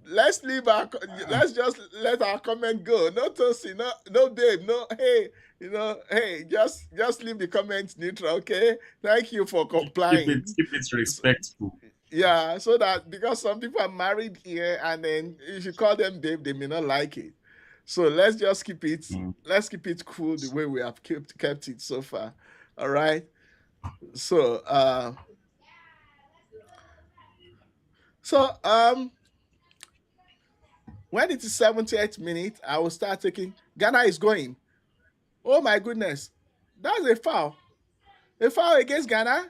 Let's leave our. Let's just let our comment go. No toasting. No babe. No hey. Hey, just leave the comments neutral. Okay. Thank you for complying. keep it respectful. Yeah, so that because some people are married here, and then if you call them babe, they may not like it. So let's just keep it. Mm. Let's keep it cool the way we have kept it so far. All right. So so when it is 78th minute, I will start taking. Ghana is going. Oh my goodness, that's a foul. A foul against Ghana.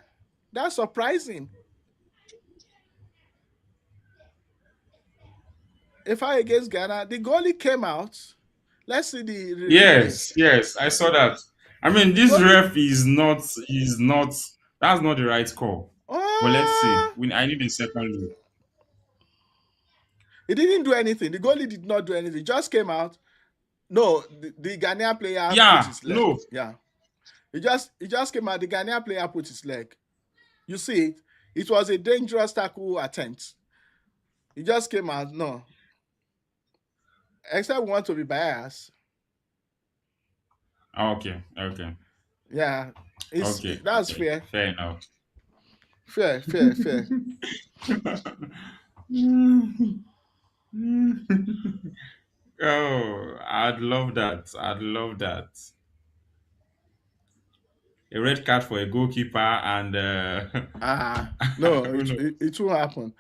That's surprising. A foul against Ghana. The goalie came out. Let's see the replay. Yes, I saw that. I mean, The this goalie. ref is not. That's not the right call. But let's see. Oh, I need a second look. he didn't do anything. The goalie did not do anything. Just came out. No, the Ghanaian player put Yeah, his leg. no. Yeah, he just came out. The Ghanaian player put his leg. You see it. It was a dangerous tackle attempt. He just came out. No, except we want to be biased. Okay, Yeah, that's okay. fair. Fair enough. Fair. Oh, I'd love that. I'd love that. A red card for a goalkeeper and No, who knows? it won't happen.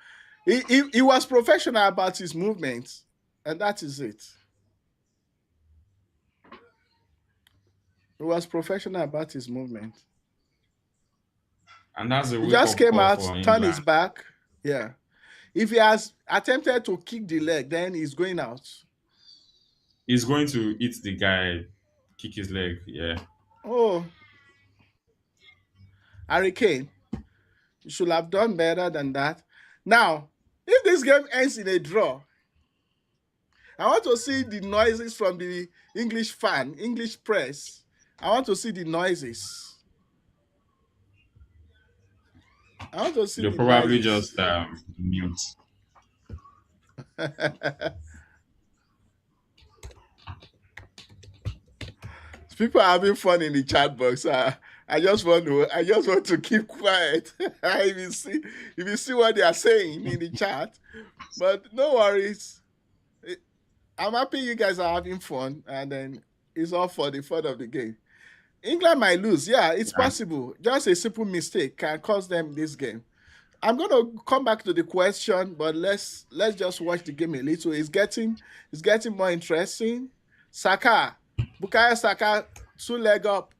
He was professional about his movements, and that is it. He was professional about his movement. And that's a He wake just up came call out, for turned his England. back. Yeah. If he has attempted to kick the leg, then he's going out. He's going to hit the guy, kick his leg. Yeah. Oh, Harry Kane, you should have done better than that. Now, if this game ends in a draw, I want to see the noises from the English press. I want to see the noises. I want to see They'll the probably noises. just mute. People are having fun in the chat box. I just want to keep quiet. If you see what they are saying in the chat, but no worries. I'm happy you guys are having fun, and then it's all for the fun of the game. England might lose. Yeah, it's Yeah. possible. Just a simple mistake can cost them this game. I'm gonna come back to the question, but let's just watch the game a little. It's getting more interesting. Saka, Bukayo Saka, 2 leg up.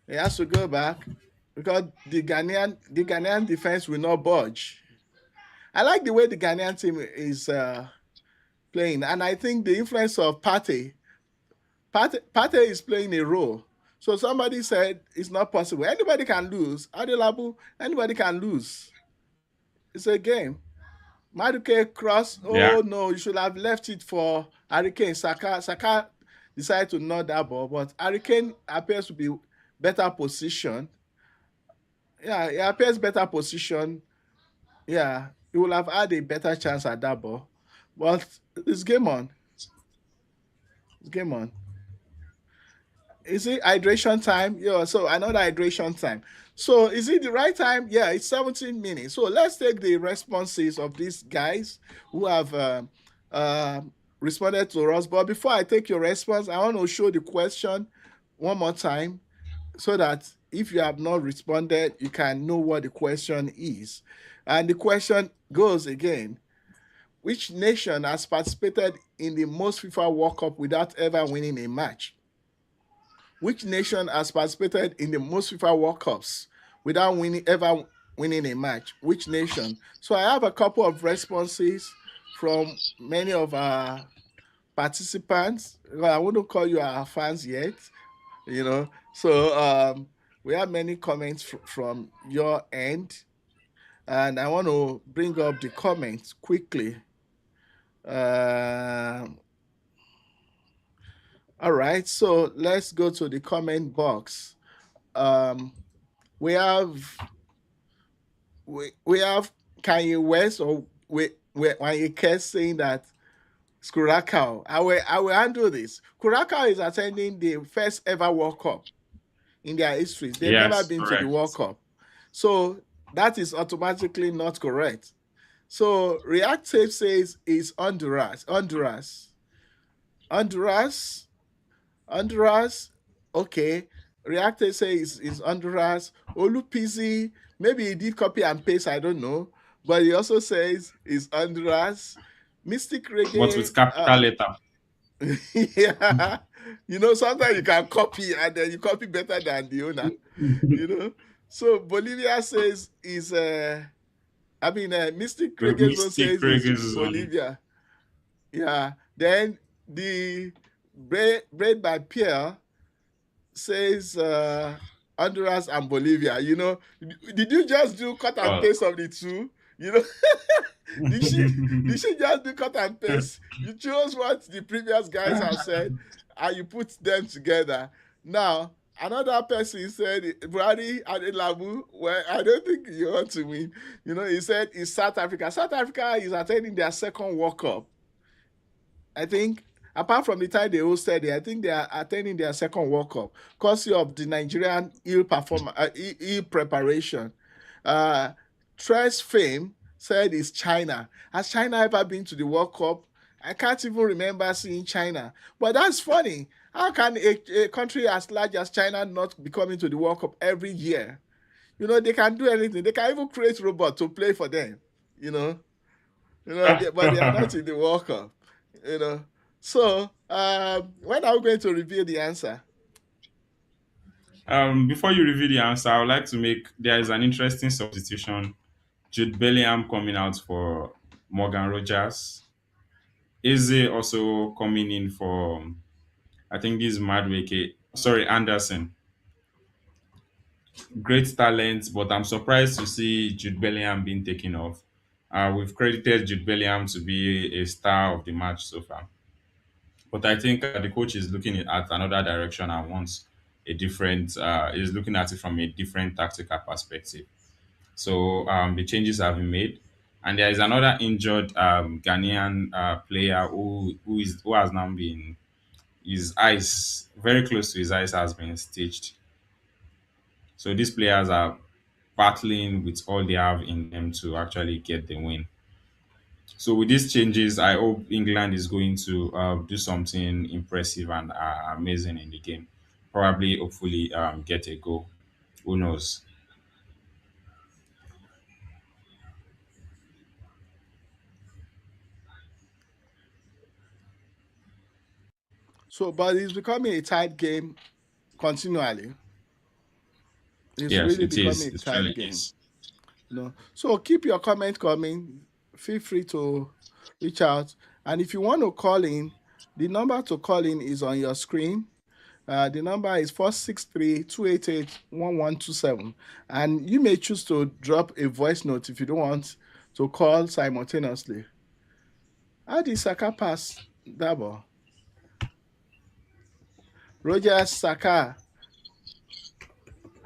He has to go back because the Ghanaian defense will not budge. I like the way the Ghanaian team is playing, and I think the influence of Pate is playing a role. So somebody said it's not possible. Anybody can lose. Adelabu, anybody can lose. It's a game. Maduke cross. Yeah. Oh no, you should have left it for Hurricane. Saka decided to nod that ball, but Hurricane appears to be better positioned. Yeah, he appears better positioned. Yeah, he will have had a better chance at that ball. But it's game on. It's game on. Is it hydration time? Yeah, so another hydration time. So is it the right time? Yeah, it's 17 minutes. So let's take the responses of these guys who have uh, responded to us. But before I take your response, I want to show the question one more time so that if you have not responded, you can know what the question is. And the question goes again: which nation has participated in the most FIFA World Cup without ever winning a match? Which nation has participated in the most FIFA World Cups without ever winning a match? Which nation? So I have a couple of responses from many of our participants. Well, I wouldn't call you our fans yet, you know. So we have many comments from your end. And I want to bring up the comments quickly. All right, so let's go to the comment box. Um, we have we have Kanye West or we Kanye West saying that Curacao. I will handle this. Curacao is attending the first ever World Cup in their history. They've never Yes, been to the correct. World Cup, so that is automatically not correct. So Reactive says is Honduras, Honduras, Honduras, Honduras. Okay. Reactor says is Honduras. Olupizi, maybe he did copy and paste, I don't know. But he also says is Honduras. Mystic But with Reggae, capital letter. yeah. Sometimes you can copy and then you copy better than the owner, you know. So Bolivia says is Mystic Reggae's one Mystic says is Reggae Zone. Bolivia. Yeah. Then the Bread by Pierre says Honduras and Bolivia. Did you just do cut and Oh. paste of the two? Did she just do cut and paste? You chose what the previous guys have said and you put them together. Now, another person said, Brady Adelabu, well, I don't think you want to win. He said it's South Africa. South Africa is attending their second World Cup. I think, apart from the time they hosted it, I think they are attending their second World Cup, courtesy of the Nigerian ill preparation. Tres Fame said it's China. Has China ever been to the World Cup? I can't even remember seeing China. But that's funny. How can a country as large as China not be coming to the World Cup every year? They can do anything. They can even create robots to play for them. But they are not in the World Cup. So when are we going to reveal the answer? Before you reveal the answer, I would like to make there is an interesting substitution. Jude Bellingham coming out for Morgan Rogers. Eze also coming in for I think this is Madweke. Sorry, Anderson. Great talent, but I'm surprised to see Jude Bellingham being taken off. We've credited Jude Bellingham to be a star of the match so far. But I think the coach is looking at another direction and wants a different, is looking at it from a different tactical perspective. So the changes have been made. And there is another injured Ghanaian player who has now been his eyes very close to his eyes has been stitched. So these players are battling with all they have in them to actually get the win. So with these changes, I hope England is going to do something impressive and amazing in the game. Probably, hopefully, get a goal. Who knows? So, but it's becoming a tight game continually. It's Yes, really it is. becoming a It tight really game. is. So keep your comment coming. Feel free to reach out. And if you want to call in, the number to call in is on your screen. The number is 463-288-1127. And you may choose to drop a voice note if you don't want to call simultaneously. How did Saka pass that ball? Roger Saka.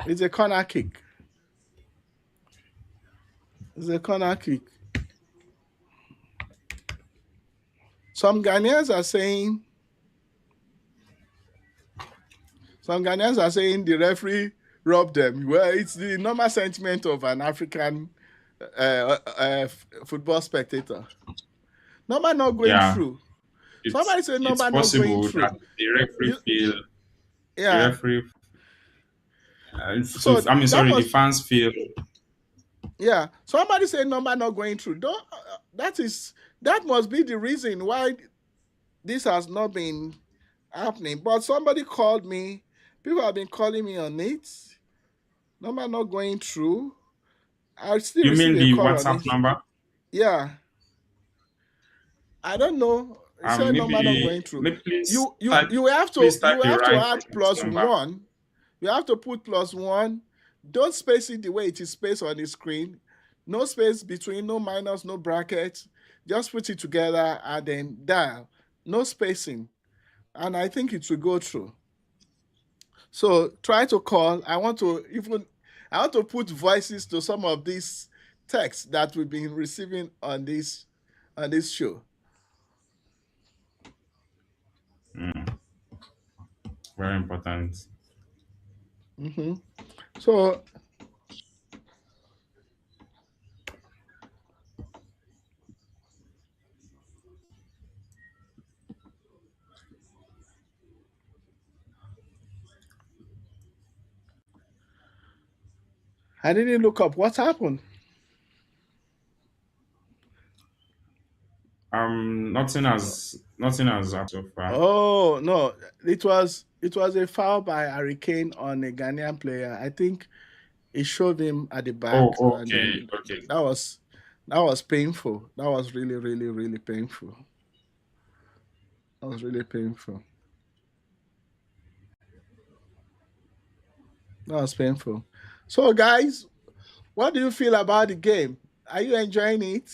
It's a corner kick. It's a corner kick. Some Ghanaians are saying the referee robbed them. Well, it's the normal sentiment of an African football spectator. Number not going Yeah, through. it's Somebody said it's number not going possible through. that the referee You, feel the yeah. referee. So I mean, that sorry, the must fans feel. yeah. Somebody said number not going through. Don't, that must be the reason why this has not been happening. But somebody called me. People have been calling me on it. Number not going through. I still You receive mean a the call on WhatsApp it. number? Yeah. I don't know. It said number not Maybe going through. maybe please You have to please type the right add plus number. one. You have to put +1. Don't space it the way it is spaced on the screen. No space between, no minus, no brackets. Just put it together and then dial. No spacing. And I think it will go through. So try to call. I want to put voices to some of these texts that we've been receiving on this show. Very important. Hmm. So I didn't look up what happened. Nothing has happened so far. Oh no, it was a foul by Hurricane on a Ghanaian player. I think it showed him at the Oh, back, and okay, then okay. that was that was painful. That was really, really, really painful. That was really painful. That was painful. So, guys, what do you feel about the game? Are you enjoying it?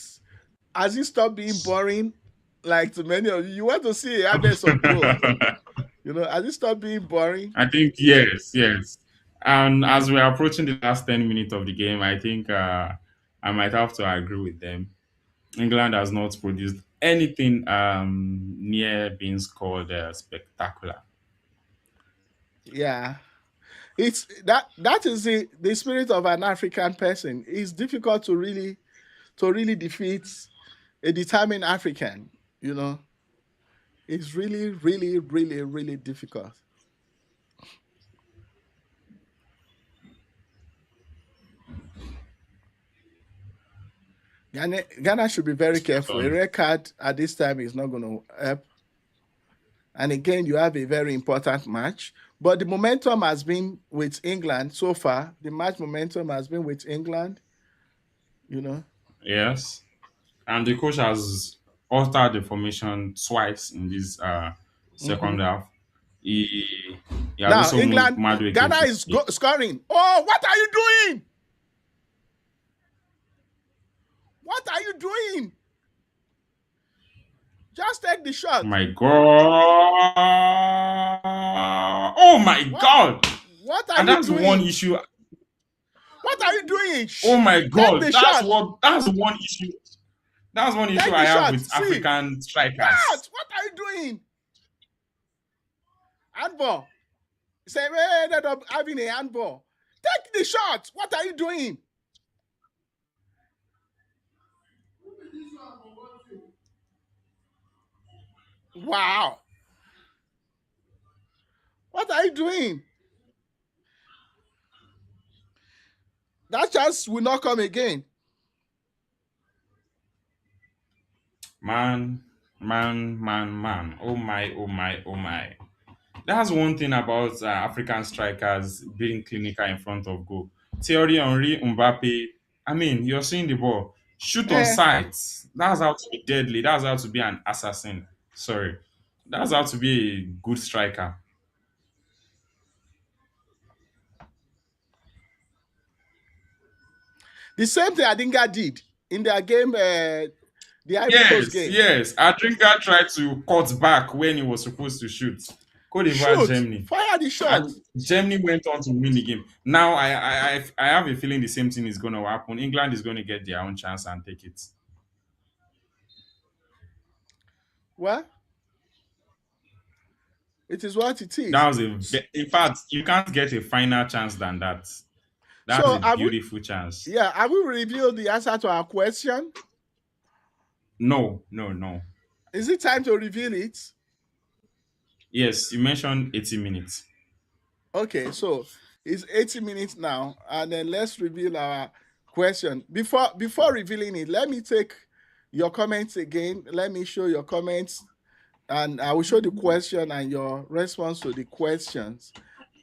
Has it stopped being boring? Like to many of you, you want to see a harvest of goals. You know, has it stopped being boring? I think yes, yes. And as we're approaching the last 10 minutes of the game, I think I might have to agree with them. England has not produced anything near being scored spectacular. Yeah. It's that is the spirit of an African person. It's difficult to really defeat a determined African, you know. It's really, really, really, really difficult. Ghana should be very careful. A So, red card at this time is not going to help. And again, you have a very important match. But the momentum has been with England so far. The match momentum has been with England, you know. yes. And the coach has altered the formation twice in this Hmm. second half. He, he has Now, also moved England, Madueke Ghana to is stay. scoring. Oh, what are you doing? What are you doing? Just take the Oh shot. my god! Oh my What god! what are And you that's one doing? issue. What are you doing? Oh Shh. my Take god! the shot. That's one issue. That's one issue Take I the have shot. with See. African strikers. What? What are you doing? Handball. Say, we ended up having a handball. Take the shot. What are you doing? Wow. What are you doing? That chance will not come again. Man, man. Oh my, oh my, oh my. That's one thing about African strikers being clinical in front of goal. Thierry Henry, Mbappe. I mean, you're seeing the ball. Shoot on Eh. sight. That's how to be deadly. That's how to be an assassin. Sorry. That's how to be a good striker. The same thing Adinga did in their game, the Ivory Coast Yes, game. yes. Adrinka tried to cut back when he was supposed to shoot. Cote d'Ivoire, Shoot. Germany. Fire the shot. And Germany went on to win the game. Now I have a feeling the same thing is going to happen. England is going to get their own chance and take it. Well, it is what it That is. was in fact, you can't get a finer chance than that. That's So a have we beautiful chance. yeah, have we revealed the answer to our question? No, no, no. Is it time to reveal it? Yes, you mentioned 80 minutes. Okay, so it's 80 minutes now, and then let's reveal our question. Before revealing it, let me take your comments again. Let me show your comments, and I will show the question and your response to the questions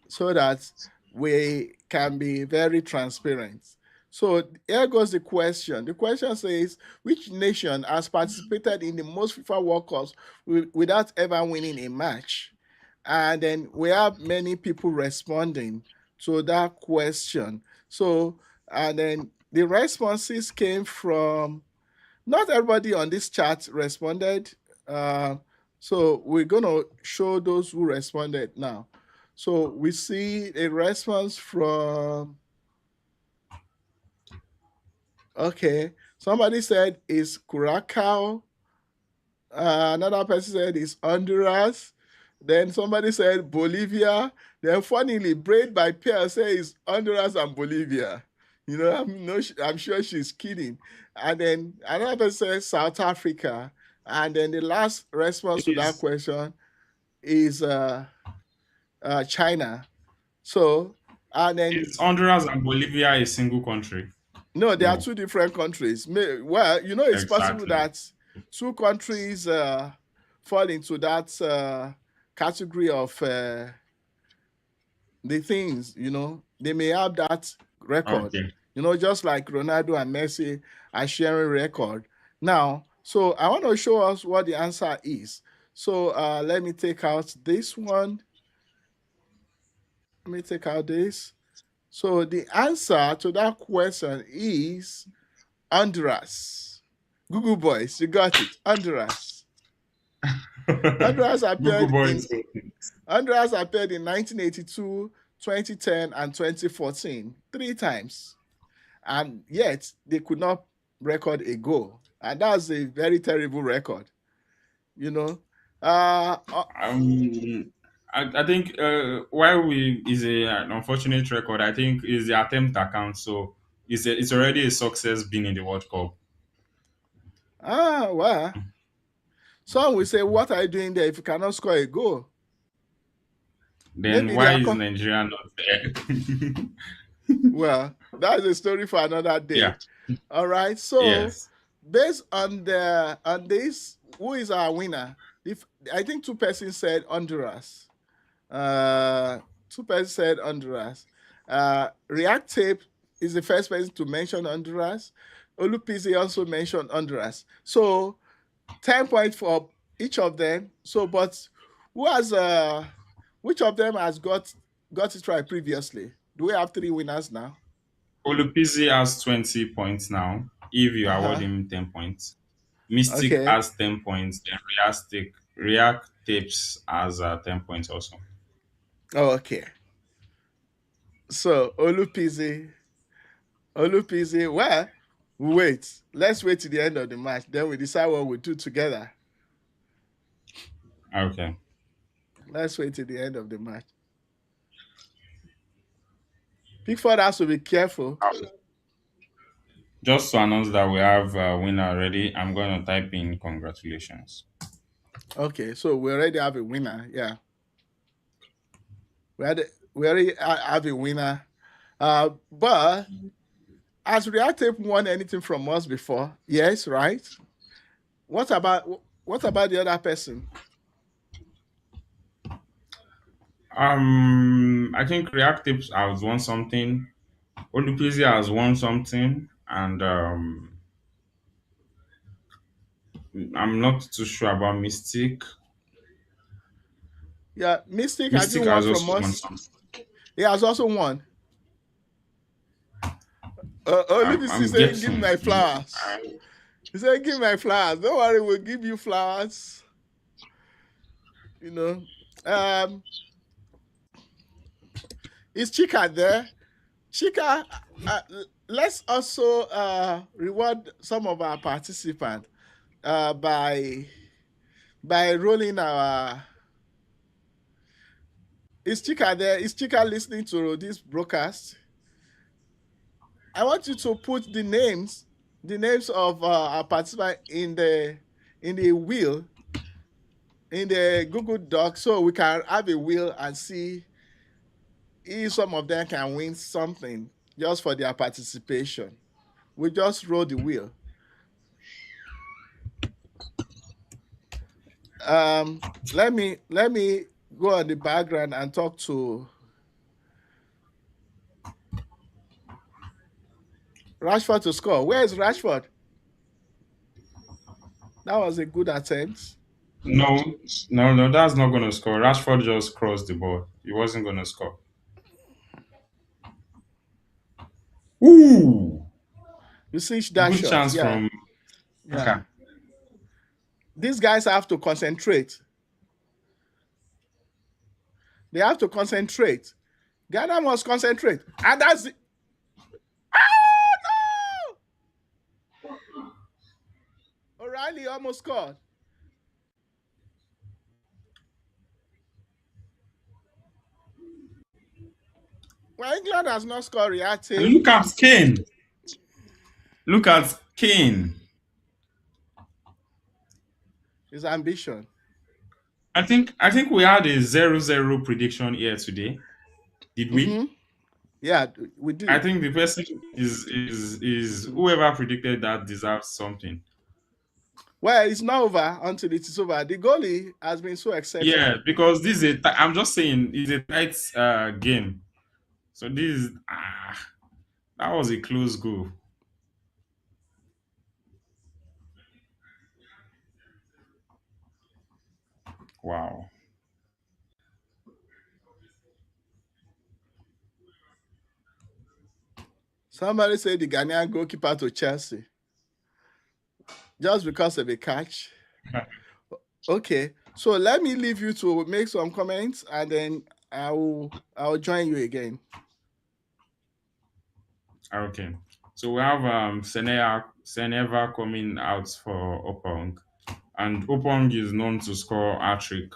so that we can be very transparent. So here goes the question. The question says, which nation has participated in the most FIFA World Cups without ever winning a match? And then we have many people responding to that question. So, and then the responses came from not everybody on this chat responded. Uh, so we're gonna show those who responded now. So we see a response from okay. Somebody said is Curacao. Another person said it's Honduras. Then somebody said Bolivia. Then funnily, Braid by Pierre says Honduras and Bolivia. You know, I'm sure she's kidding. And then another person says South Africa. And then the last response to that Is question is China. So, and then is Honduras and Bolivia a single country? no, they are No, two different countries. Well, it's possible exactly. that two countries fall into that category of the things, they may have that record, Okay. just like Ronaldo and Messi are sharing record. Now, so I want to show us what the answer is. So let me take out this one. Let me take out this. So the answer to that question is Honduras. Google boys, you got it. Honduras. Honduras Google appeared in boys. Honduras appeared in 1982, 2010, and 2014 three times, and yet they could not record a goal, and that's a very terrible record. You know, uh, uh, Um, I think while we is an unfortunate record, I think is the attempt that counts. So it's already a success being in the World Cup. well, some will say, "What are you doing there if you cannot score a goal?" Then Maybe they why are. is Nigeria not there? Well, that's a story for another Yeah. day. All right. So Yes. based on this, who is our winner? If I think two persons said Honduras. Uh, two persons said Honduras. React Tape is the first person to mention Honduras. Olupisi also mentioned Honduras. So 10 points for each of them. So, but who has which of them has got it right previously? Do we have three winners now? Olupizi has 20 points now. If you award Uh-huh. him 10 points, Mystic Okay. has 10 points. Then React Tapes has 10 points also. Oh, okay. So Olupisi. Well, we wait. Let's wait to the end of the match. Then we decide what we do together. Okay. Let's wait till the end of the match. Pickford has to be careful. Just to announce that we have a winner already, I'm going to type in congratulations. Okay, so we already have a winner. Yeah, we had we already have a winner. But has Reactive won anything from us before? Yes, right. What about the other person? I think React Tips has won something. Olupizi has won something, and I'm not too sure about Mystic. Yeah, Mystic hasn't Mystic won has from also won us. something. He has also won. Olubisi I'm saying, "Give me guessing. my flowers." He said, "Give me my flowers. Don't worry, we'll give you flowers." You know, um, is Chika there? Chika, let's also reward some of our participants by rolling our. Is Chika there? Is Chika listening to this broadcast? I want you to put the names of our participants in the wheel in the Google Doc, so we can have a wheel and see if some of them can win something just for their participation. We just roll the wheel. Let me go on the background and talk to Rashford to score. Where is Rashford? That was a good attempt. No, no, that's not going to score. Rashford just crossed the ball. He wasn't going to score. Ooh! You see that Good shot? chance Yeah, from yeah. Aka. These guys have to concentrate. They have to concentrate. Ghana must concentrate. And that's it. Oh, no! O'Reilly almost scored. Well, England has not scored And reacting look at Kane. Look at Kane. his ambition. I think we had a 0-0 prediction here today. Did we? Mm-hmm. Yeah, we I did. think the person is whoever predicted that deserves something. Well, it's not over until it is over. The goalie has been so Yeah, exceptional. because this is I'm just saying it's a tight game. So this is that was a close goal. Wow. Somebody said the Ghanaian goalkeeper to Chelsea just because of a catch. Okay, so let me leave you to make some comments, and then I will join you again. Okay. So we have Seneva coming out for Opong. And Opong is known to score hat trick.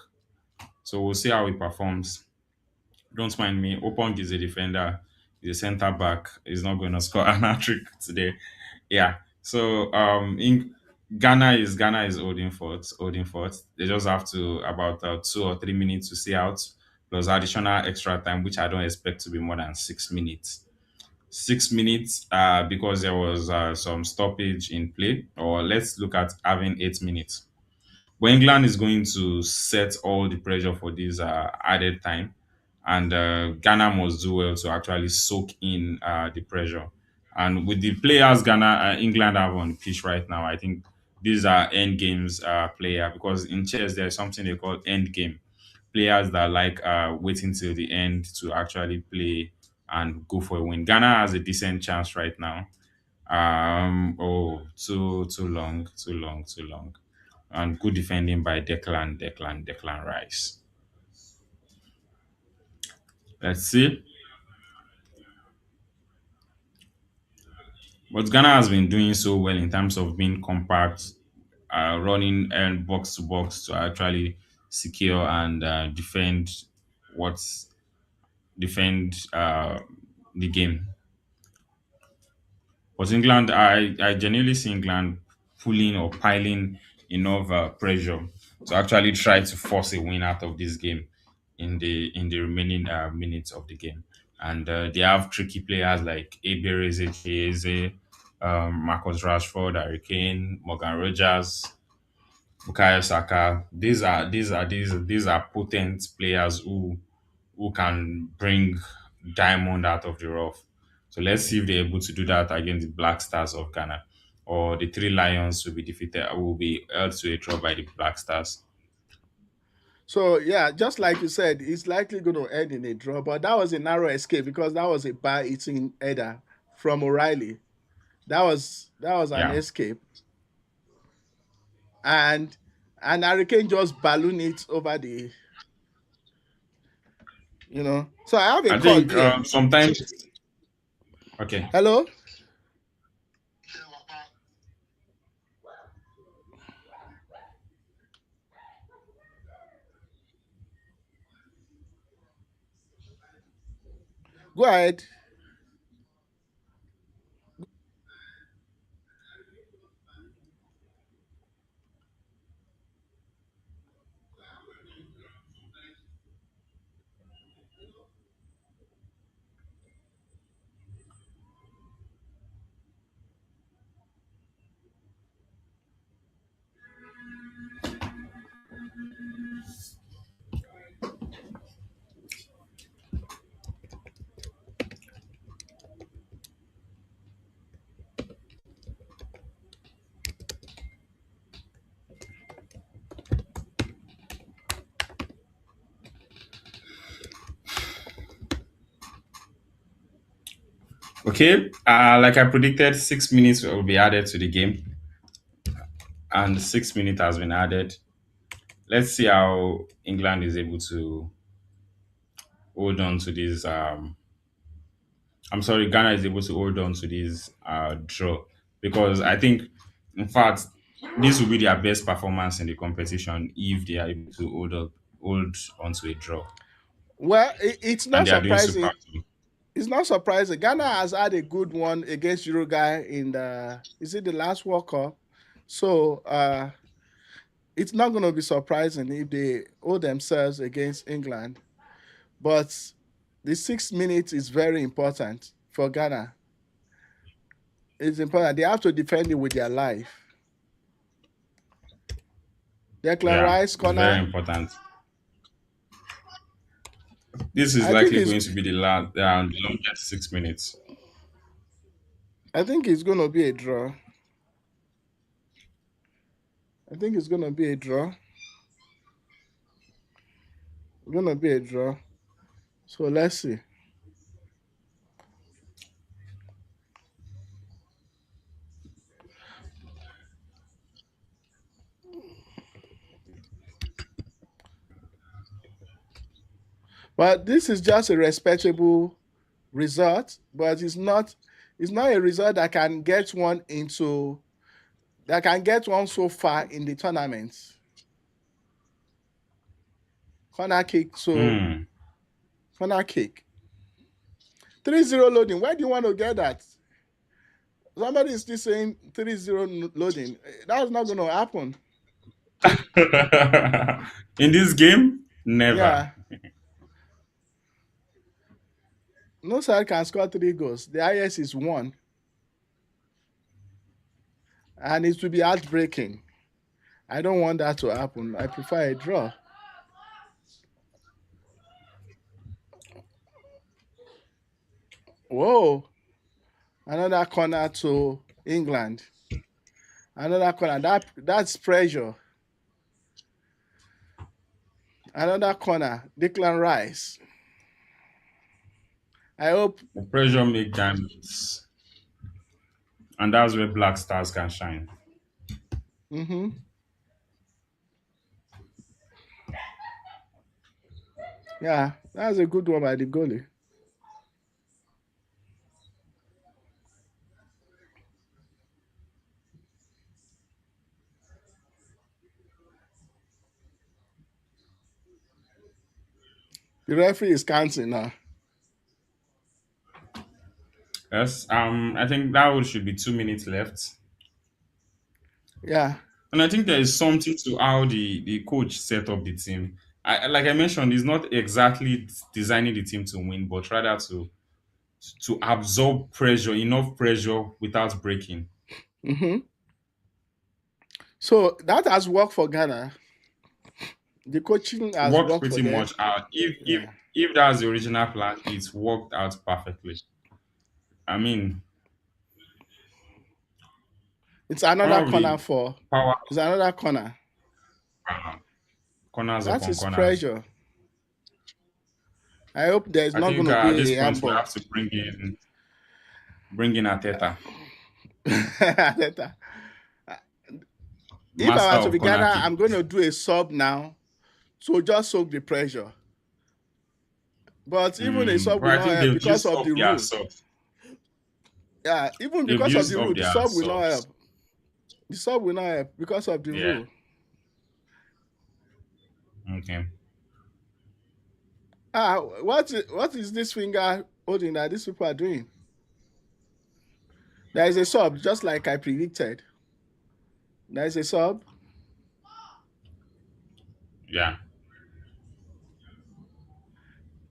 So we'll see how he performs. Don't mind me. Opong is a defender. He's a centre back. He's not going to score an hat trick today. Yeah. So in Ghana is holding forth. They just have to about 2 or 3 minutes to see out plus additional extra time, which I don't expect to be more than 6 minutes. 6 minutes because there was some stoppage in play, or let's look at having 8 minutes. But England is going to set all the pressure for this added time, and Ghana must do well to actually soak in the pressure. And with the players England have on pitch right now, I think these are end games player, because in chess there's something they call end game players that like waiting till the end to actually play and go for a win. Ghana has a decent chance right now. Oh, too long, too long, too long, and good defending by Declan Rice. Let's see. But Ghana has been doing so well in terms of being compact, running and box to box to actually secure and what's defend the game. But England, I genuinely see England pulling or piling enough pressure to actually try to force a win out of this game in the remaining minutes of the game. And they have tricky players like Ebereze, Chieze, Marcus Rashford, Harry Kane, Morgan Rogers, Bukayo Saka. These are potent players who can bring diamond out of the rough. So let's see if they're able to do that against the Black Stars of Ghana, or the Three Lions will be held to a draw by the Black Stars. So yeah, just like you said, it's likely going to end in a draw. But that was a narrow escape because that was a bar eating header from O'Reilly. That was an Yeah, escape, and Harry Kane just balloon it over the. So I have a I call think there. sometimes. Okay, Hello. Go ahead. Okay, like I predicted, 6 minutes will be added to the game, and 6 minutes has been added. Let's see how England is able to hold on to this. I'm sorry, Ghana is able to hold on to this draw, because I think, in fact, this will be their best performance in the competition if they are able to hold on to a draw, Well, and they are doing super. it's not surprising. Ghana has had a good one against Uruguay in is it the last World Cup? So it's not going to be surprising if they hold themselves against England. But the 6 minutes is very important for Ghana. It's important. They have to defend it with their life. Declan Yeah, Rice it's very corner. important. This is I think likely it's going to be the longest 6 minutes. I think it's going to be a draw. I think it's going to be a draw. It's going to be a draw. So let's see. But this is just a respectable result, but it's not a result that can get one so far in the tournament. Corner kick, so Hmm. corner kick. 3-0 loading. Where do you want to get that? Somebody is still saying 3-0 loading. That's not going to happen. In this game, never. Yeah. No side can score 3 goals. The highest is 1. And it will be heartbreaking. I don't want that to happen. I prefer a draw. Whoa. Another corner to England. Another corner. That's pressure. Another corner. Declan Rice. I hope. The pressure make diamonds, and that's where Black Stars can shine. Mm-hmm. Yeah, that's a good one by the goalie. The referee is counting now. Yes, I think should be 2 minutes left. Yeah. And I think there is something to how the coach set up the team. Like I mentioned, he's not exactly designing the team to win, but rather to absorb pressure, enough pressure without breaking. Mm-hmm. So that has worked for Ghana. The coaching has Worked worked for pretty them. much out. Yeah. If that's the original plan, it's worked out perfectly. I mean, It's one another of corner the for. power It's another corner. corners That upon is corners. pressure. I hope there's I not going think to at this be a point we handball. have to bring in Ateta, If master I were to of be Ghana, corner I'm going kicks. to do a sub now. So just soak the pressure. But even a sub But will I not think help they've because used of up the their rule. subs. Yeah, even They've because of used the up rule, the their sub will not subs. help. The sub will not help because of the Yeah. rule. Okay. What is this finger holding that these people are doing? There is a sub, just like I predicted. There is a sub. Yeah.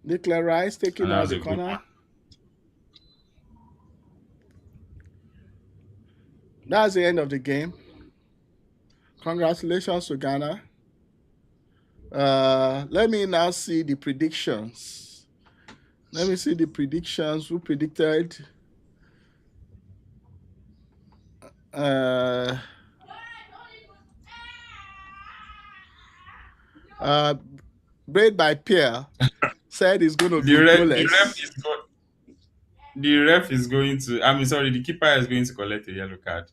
Declan Rice And taking that out was the a good one. corner. That's the end of the game. Congratulations to Ghana. Let me now see the predictions. Let me see the predictions. Who predicted? Uh, uh, Braid by Pierre said it's going to The be ref, the ref goalless. is go- the ref is going to. I mean, sorry, the keeper is going to collect a yellow card.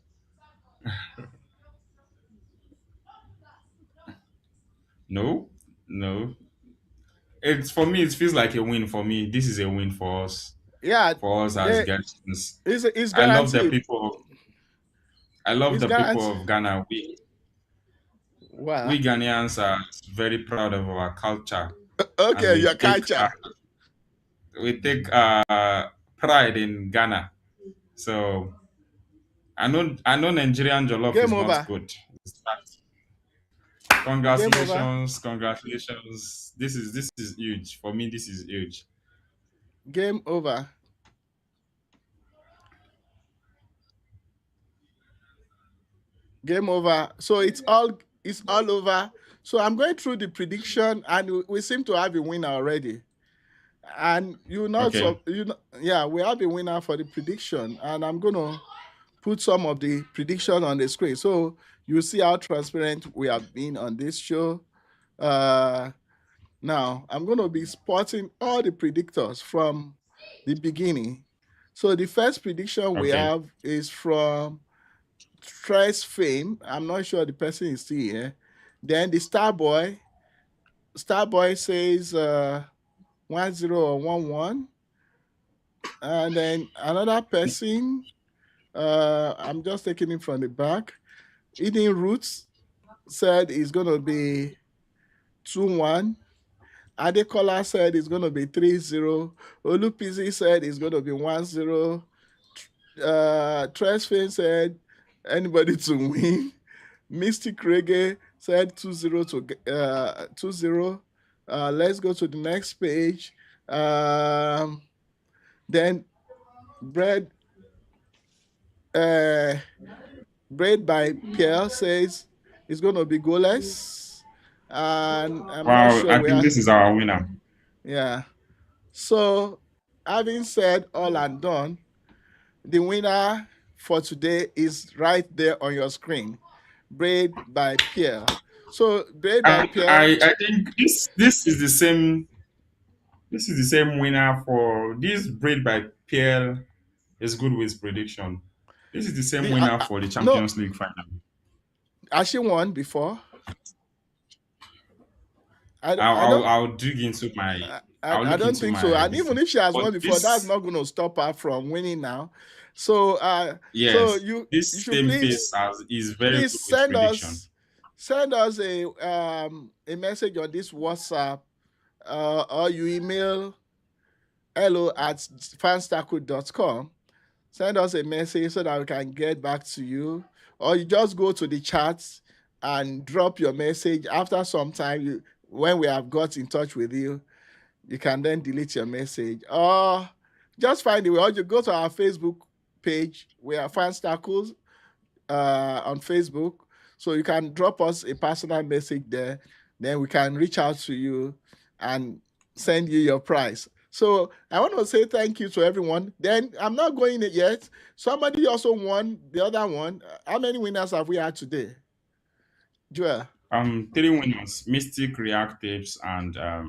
No, no. It's for me. It feels like a win for me. This is a win Yeah, for us as they Ghanaians. it's I love the guaranteed. people. I love It's the people guaranteed. of Ghana. We Well, Ghanaians are very proud of our culture, and okay, your culture. we take pride in Ghana. So I know Nigerian jollof Game is not over. good. Game over. Congratulations, congratulations. This is huge for me. This is huge. Game over. Game over. So it's all over. So I'm going through the prediction, and we seem to have a winner already. And you know, Okay, so yeah, we have a winner for the prediction, and I'm gonna put some of the prediction on the screen, so you see how transparent we have been on this show. Uh, Now I'm gonna be spotting all the predictors from the beginning. So the first prediction we okay. have is from Tres Fame. I'm not sure the person is still here. Then the Starboy says 1-0 or 1-1. And then another person, I'm just taking it from the back. Eden Roots said it's gonna be 2-1. Adekola said it's gonna be 3-0. Olupizi said it's gonna be 1-0. Tresfane said anybody to win. Mystic Reggae said 2-0 to 2-0. Let's go to the next page. Then bread uh, bread by Pierre says it's gonna be goalless. And I'm not Wow, sure I think where. this is our winner. Yeah. So having said all and done, the winner for today is right there on your screen. Braid by Pierre. So Braid by Pierre. I think this is the same. This is the same winner for this breed by Pierre is good with prediction. This is the same The winner for the no, Champions League final. has she won before? I, I'll I I'll, don't I'll dig into my I'll I look don't into think so. my And this even thing. if she has But won before, that's this not going to stop her from winning now. So so yes, you this should same face as is very please good with prediction. send us a message on this WhatsApp, or you email hello@fanstackle.com. Send us a message so that we can get back to you, or you just go to the chat and drop your message. After some time, when we have got in touch with you, you can then delete your message, or just find the way, or you go to our Facebook page. We are Fanstacles on Facebook. So you can drop us a personal message there. Then we can reach out to you and send you your prize. So I want to say thank you to everyone. Then I'm not going it yet. Somebody also won the other one. How many winners have we had today, Joel? Three winners: Mystic, React Tapes, and So,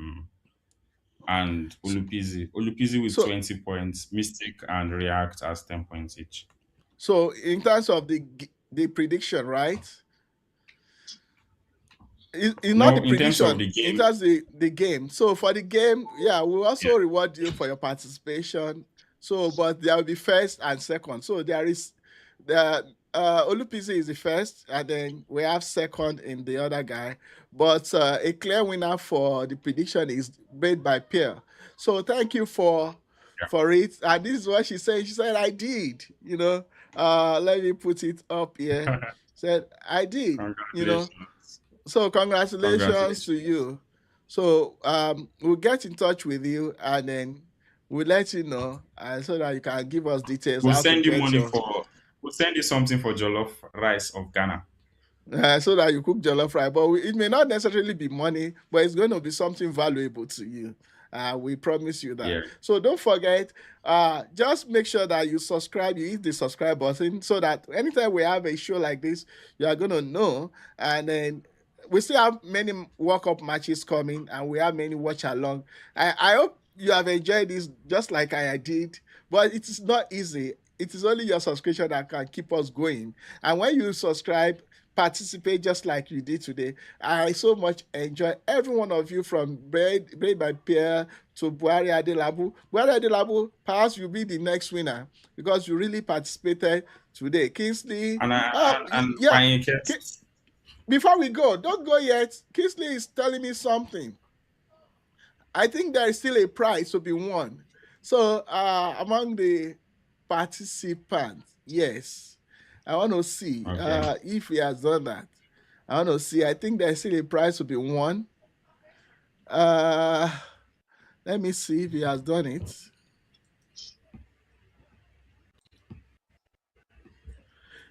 Olupizi. Olupizi with so 20 points, Mystic and React as 10 points each. so in terms of the prediction, right? It's not the No, in terms of prediction, the it game, has the game. So for the game, yeah, we'll yeah. also reward you for your participation. So, but there will be first and second. So there is the Olupizi is the first, and then we have second in the other guy. But a clear winner for the prediction is made by Pierre. So thank you for it. And this is what she said. She said, I did, let me put it up here. Said, I did, Congratulations. so congratulations to Congratulations. you. So we'll get in touch with you, and then we'll let you know, so that you can give us details We'll how to send you get money your for we'll send you something for jollof rice of Ghana. so that you cook jollof rice. But it may not necessarily be money, but it's going to be something valuable to you. We promise you that. Yeah. So don't forget, just make sure that you subscribe, you hit the subscribe button, so that anytime we have a show like this, you are going to know. And then we still have many World Cup matches coming, and we have many watch along. I hope you have enjoyed this just like I did, but it is not easy. It is only your subscription that can keep us going. And when you subscribe, participate just like you did today. I so much enjoy every one of you from Braid by Pierre to Buhari Adelabu. Buhari Adelabu, perhaps you'll be the next winner because you really participated today. Kingsley, And and yeah. my Ki- Before we go, don't go yet. Kingsley is telling me something. I think there is still a prize to be won. So among the participants, yes, I want to see okay. if he has done that. I want to see. I think there's still a prize to be won. Uh, Let me see if he has done it.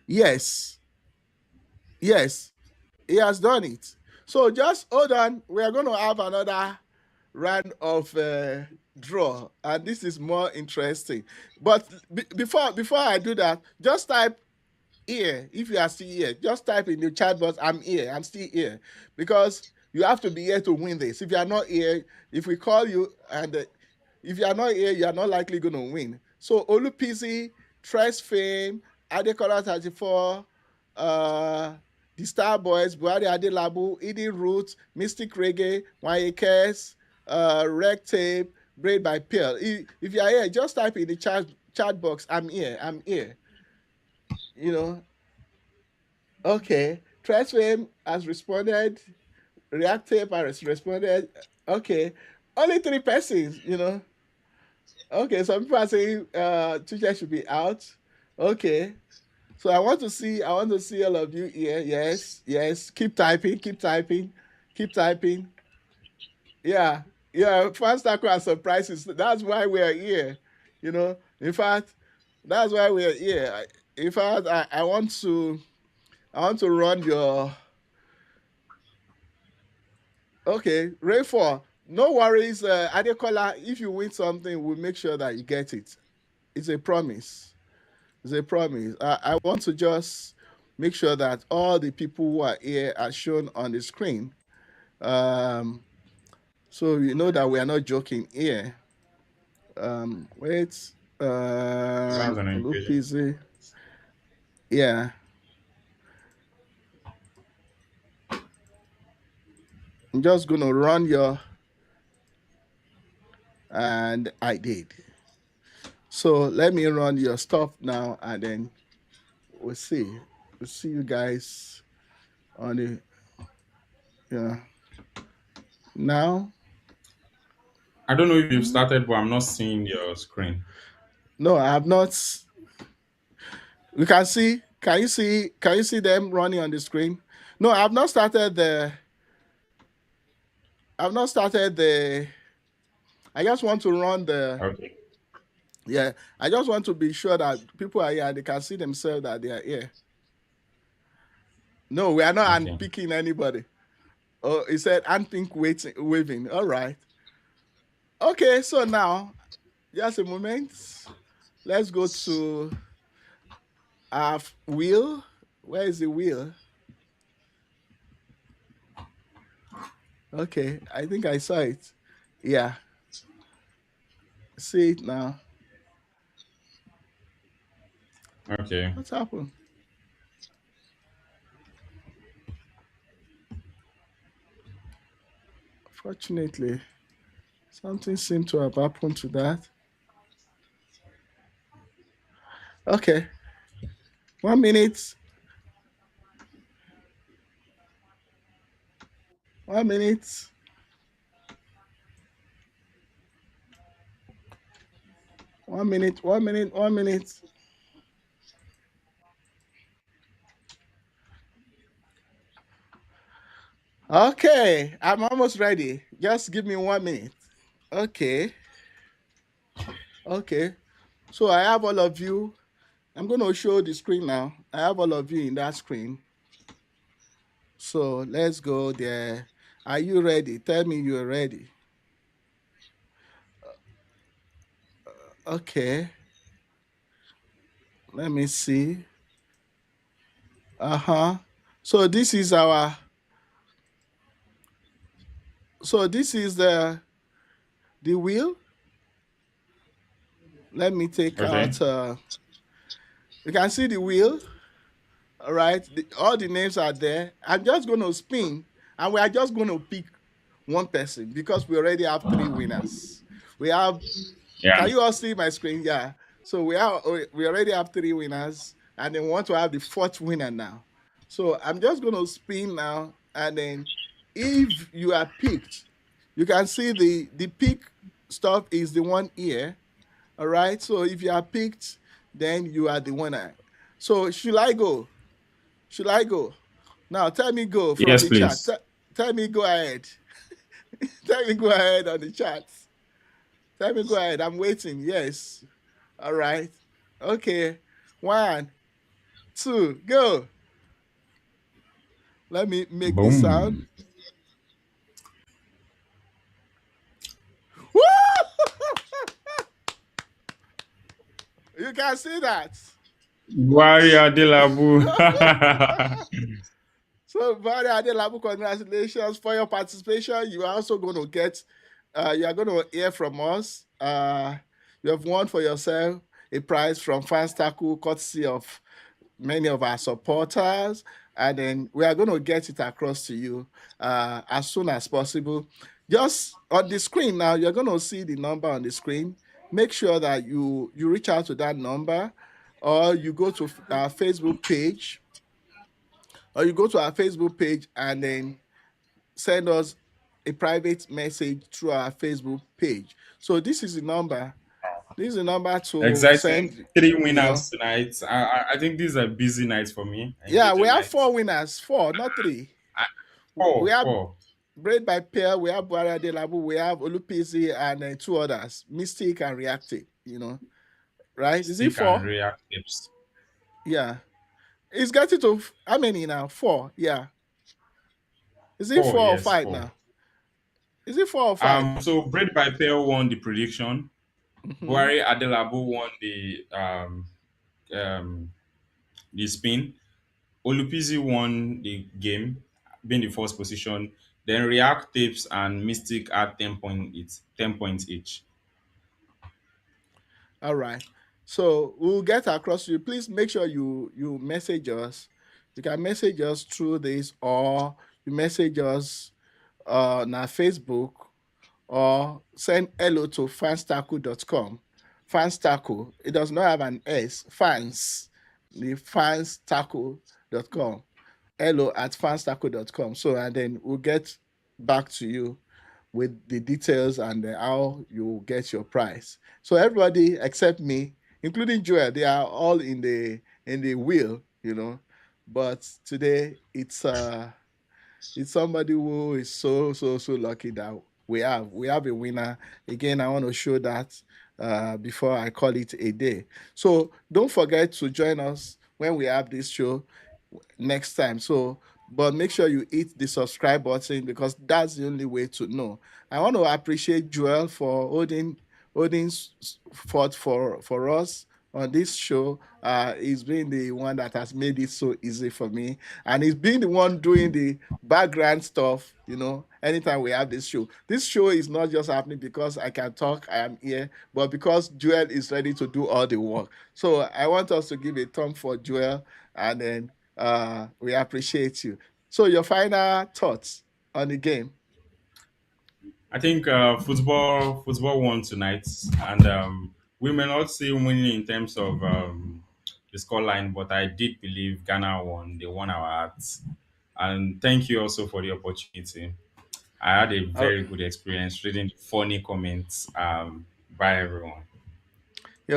Yes, yes, he has done it. So just hold on. We are going to have another round of draw, and this is more interesting. But before I do that, just type here if you are still here. Just type in the chat box, I'm here. I'm still here because you have to be here to win this. If you are not here, if we call you and if you are not here, you are not likely going to win. So Olupisi, Tres Fame, Adekola 34, the Star Boys, Buhari Adelabu, Eden Roots, Mystic Reggae, Wanyekes, Rec Tape, Braid by Pearl. If you are here, just type in the chat box, I'm here. I'm here. You know, okay. Tres Fame has responded. React Tape has responded. Okay. Only 3 persons, Okay, some people are saying Twitter should be out. Okay. So I want to see all of you here. Yes, yes. Keep typing, keep typing, keep typing. Yeah. Yeah, fast and surprises. That's why we're here. In fact, that's why we're here. In fact, I want to run your okay, Ray 4. No worries, Adekola. If you win something, we'll make sure that you get it. It's a promise. It's a promise. I want to just make sure that all the people who are here are shown on the screen. So you know that we are not joking here. Wait. That's an encouragement. Lupisi. Yeah. I'm just gonna run your and I did. So let me run your stuff now and then we'll see. We'll see you guys on the now. I don't know if you've started, but I'm not seeing your screen. No, I have not. We can see. Can you see them running on the screen? No, I've not started the. I've not started the. I just want to run the. Okay. Yeah, I just want to be sure that people are here. They can see themselves that they are here. No, we are not Okay. unpicking anybody. Oh, he said unpink waving. All right. Okay, so now, just a moment. Let's go to our wheel. Where is the wheel? Okay, I think I saw it. Yeah. See it now. Okay. What's happened? Fortunately, something seemed to have happened to that. Okay. 1 minute. 1 minute. One minute. 1 minute. 1 minute. Okay, I'm almost ready. Just give me 1 minute. Okay. Okay. So I have all of you. I'm going to show the screen now. I have all of you in that screen. So let's go there. Are you ready? Tell me you're ready. Okay. Let me see. Uh-huh. So this is our so this is the wheel. Let me take Okay. out. You can see the wheel. All right. All the names are there. I'm just going to spin, and we are just going to pick one person because we already have three winners. We have. Yeah. Can you all see my screen? Yeah. So we already have three winners, and then we want to have the fourth winner now. So I'm just going to spin now, and then if you are picked, you can see the pick stuff is the one here. All right. So if you are picked, then you are the winner. So should I go? Should I go? Now tell me go from Yes, the chat. please. Tell me go ahead. Tell me go ahead on the chat. Tell me go ahead. I'm waiting. Yes. All right. Okay. One, two, go. Let me make this sound. Boom. Woo! You can see that. Warrior Adelabu. So, Barry Adelabu, congratulations for your participation. You are also going to get, you are going to hear from us. You have won for yourself a prize from Fans Tackle, courtesy of many of our supporters. And then we are going to get it across to you as soon as possible. Just on the screen now, you're going to see the number on the screen. Make sure that you reach out to that number, or you go to our Facebook page, and then send us a private message through our Facebook page. So this is the number. This is the number to Exciting. send. Three You know, winners tonight. I think this is a busy night for me, an yeah, we engaging have night. four winners, four, not three. I, We four, have four. Braid by Pair, we have Buara de Labu, we have Olupizi, and two others, Mystic and Reactive. Right? Is it Stick and four? react tips. Yeah. It's getting to how many now? Four. Yeah. Is it Four, four or yes, five four. now? Is it four or five? So Bread by Pearl won the prediction. Hmm. Buhari Adelabu won um, the spin. Olupizi won the game, being the first position. Then React Tapes and Mystic had 10 points each. All right. So we'll get across to you. Please make sure you message us. You can message us through this, or you message us on our Facebook, or send hello to fanstackle.com. Fanstackle. It does not have an S. Fans. The fanstackle.com. Hello at fanstackle.com. So, and then we'll get back to you with the details and how you get your prize. So everybody except me, including Joel, they are all in the wheel. But today it's somebody who is so lucky that we have a winner. Again, I want to show that before I call it a day. So don't forget to join us when we have this show next time. So, but make sure you hit the subscribe button because that's the only way to know. I want to appreciate Joel for holding fort for us on this show. He's been the one that has made it so easy for me, and he's been the one doing the background stuff. Anytime we have this show is not just happening because I can talk, I am here, but because Joel is ready to do all the work. So I want us to give a thumb for Joel, and then we appreciate you. So your final thoughts on the game? I think football won tonight, and we may not see winning in terms of the scoreline, but I did believe Ghana won. They won our hearts, and thank you also for the opportunity. I had a Uh, very good experience reading funny comments by everyone.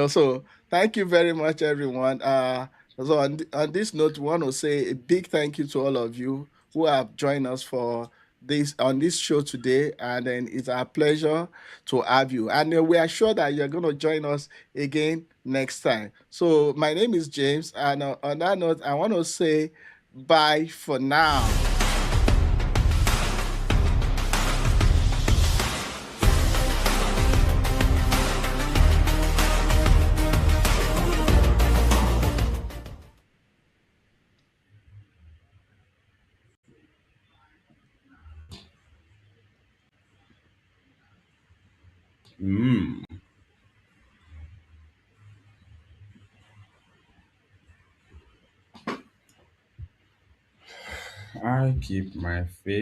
so thank you very much, everyone. So on this note, we want to say a big thank you to all of you who have joined us for this on this show today, and then it's our pleasure to have you. And we are sure that you're going to join us again next time. So my name is James, and on that note, I want to say bye for now. Mm. I keep my faith.